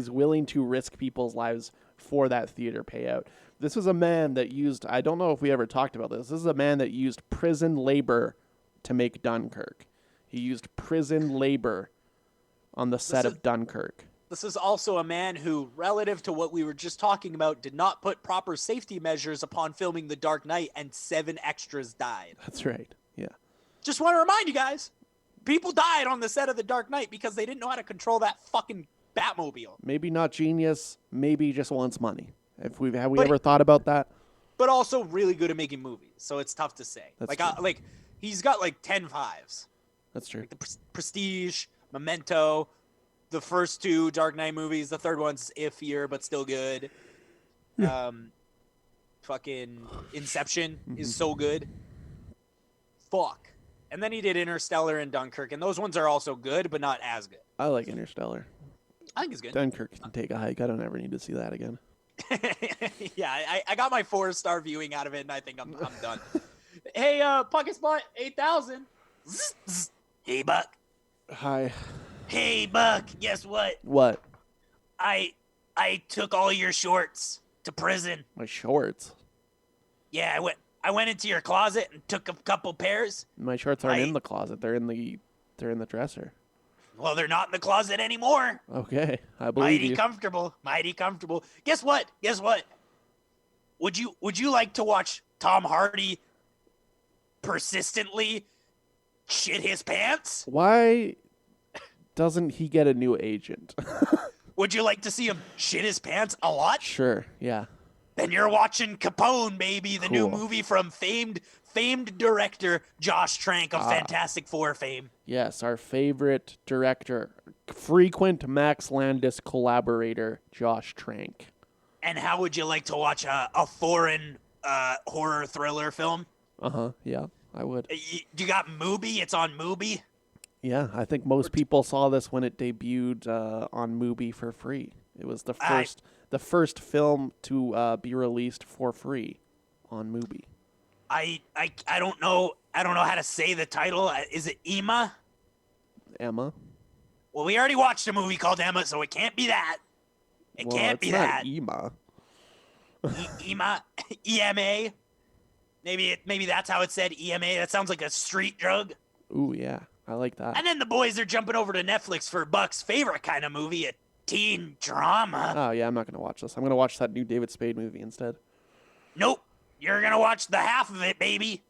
willing to risk people's lives for that theater payout. This is a man that used, I don't know if we ever talked about this. This is a man that used prison labor to make Dunkirk. He used prison labor on the set of Dunkirk. This is also a man who, relative to what we were just talking about, did not put proper safety measures upon filming The Dark Knight, and 7 extras died. That's right. Yeah. Just want to remind you guys, people died on the set of The Dark Knight because they didn't know how to control that fucking Batmobile. Maybe not genius, maybe just wants money. Have we ever thought about that? But also really good at making movies, so it's tough to say. That's like, true. like he's got like 10 fives. That's true. Like the Prestige, Memento, the first 2 Dark Knight movies. The third one's iffier, but still good. Fucking Inception is so good. Fuck. And then he did Interstellar and Dunkirk, and those ones are also good, but not as good. I like Interstellar. I think it's good. Dunkirk can take a hike. I don't ever need to see that again. Yeah, I got my 4-star viewing out of it, and I think I'm done. Hey, Pocket Spot 8000. Hey, Buck. Hi. Hey, Buck. Guess what? What? I took all your shorts to prison. My shorts. Yeah, I went into your closet and took a couple pairs. My shorts aren't Right. in the closet. They're in the dresser. Well, they're not in the closet anymore. Okay, I believe Mighty you. comfortable. Mighty comfortable. Guess what? Would you like to watch Tom Hardy persistently shit his pants? Why doesn't he get a new agent? Would you like to see him shit his pants a lot? Sure. Yeah. Then you're watching Capone, baby, the new Cool. movie from famed director Josh Trank of Fantastic Four fame. Yes, our favorite director, frequent Max Landis collaborator, Josh Trank. And how would you like to watch a foreign horror thriller film? Yeah, I would. You got Mubi. It's on Mubi. Yeah, I think most people saw this when it debuted on Mubi for free. It was the first film to be released for free on Mubi. I don't know. I don't know how to say the title. Is it Emma? Emma? Well, we already watched a movie called Emma, so it can't be that. It can't be that. Emma. Emma? EMA? Maybe that's how it said, EMA. That sounds like a street drug. Ooh, yeah. I like that. And then the boys are jumping over to Netflix for Buck's favorite kind of movie, a teen drama. Oh, yeah, I'm not going to watch this. I'm going to watch that new David Spade movie instead. Nope. You're going to watch the half of it, baby.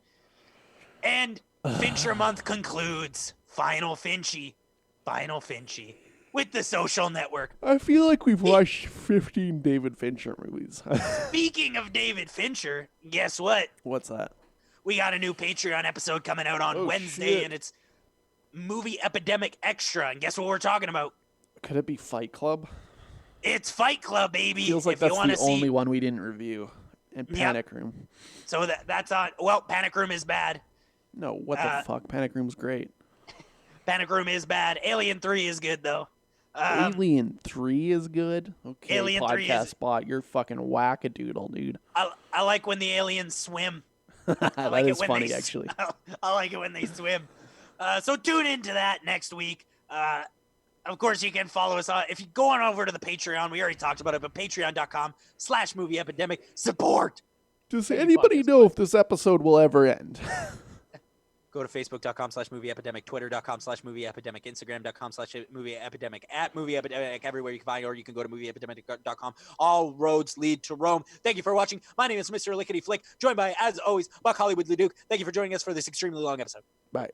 And Fincher Month concludes. Final Finchy. With The Social Network. I feel like we've watched 15 David Fincher movies. Speaking of David Fincher, guess what? What's that? We got a new Patreon episode coming out on Wednesday, shit. and it's Movie Epidemic Extra. And guess what we're talking about? Could it be Fight Club? It's Fight Club, baby. Feels like if you that's wanna the only one we didn't review. And Panic Room. So that's on. Well, Panic Room is bad. No, what the fuck? Panic Room's great. Panic Room is bad. Alien 3 is good, though. Alien 3 is good? Okay, Alien 3 podcast is- spot. You're fucking whack-a-doodle, dude. I like when the aliens swim. That is funny, actually. I like it when they swim. So tune into that next week. Of course, you can follow us on. If you go on over to the Patreon, we already talked about it, but patreon.com/movie epidemic. Support. Does anybody know if this episode will ever end? Go to facebook.com/movie epidemic, twitter.com/movie epidemic, instagram.com/movie epidemic, @movie epidemic, everywhere you can find, or you can go to movieepidemic.com. All roads lead to Rome. Thank you for watching. My name is Mr. Lickety Flick, joined by, as always, Buck Hollywood Leduc. Thank you for joining us for this extremely long episode. Bye.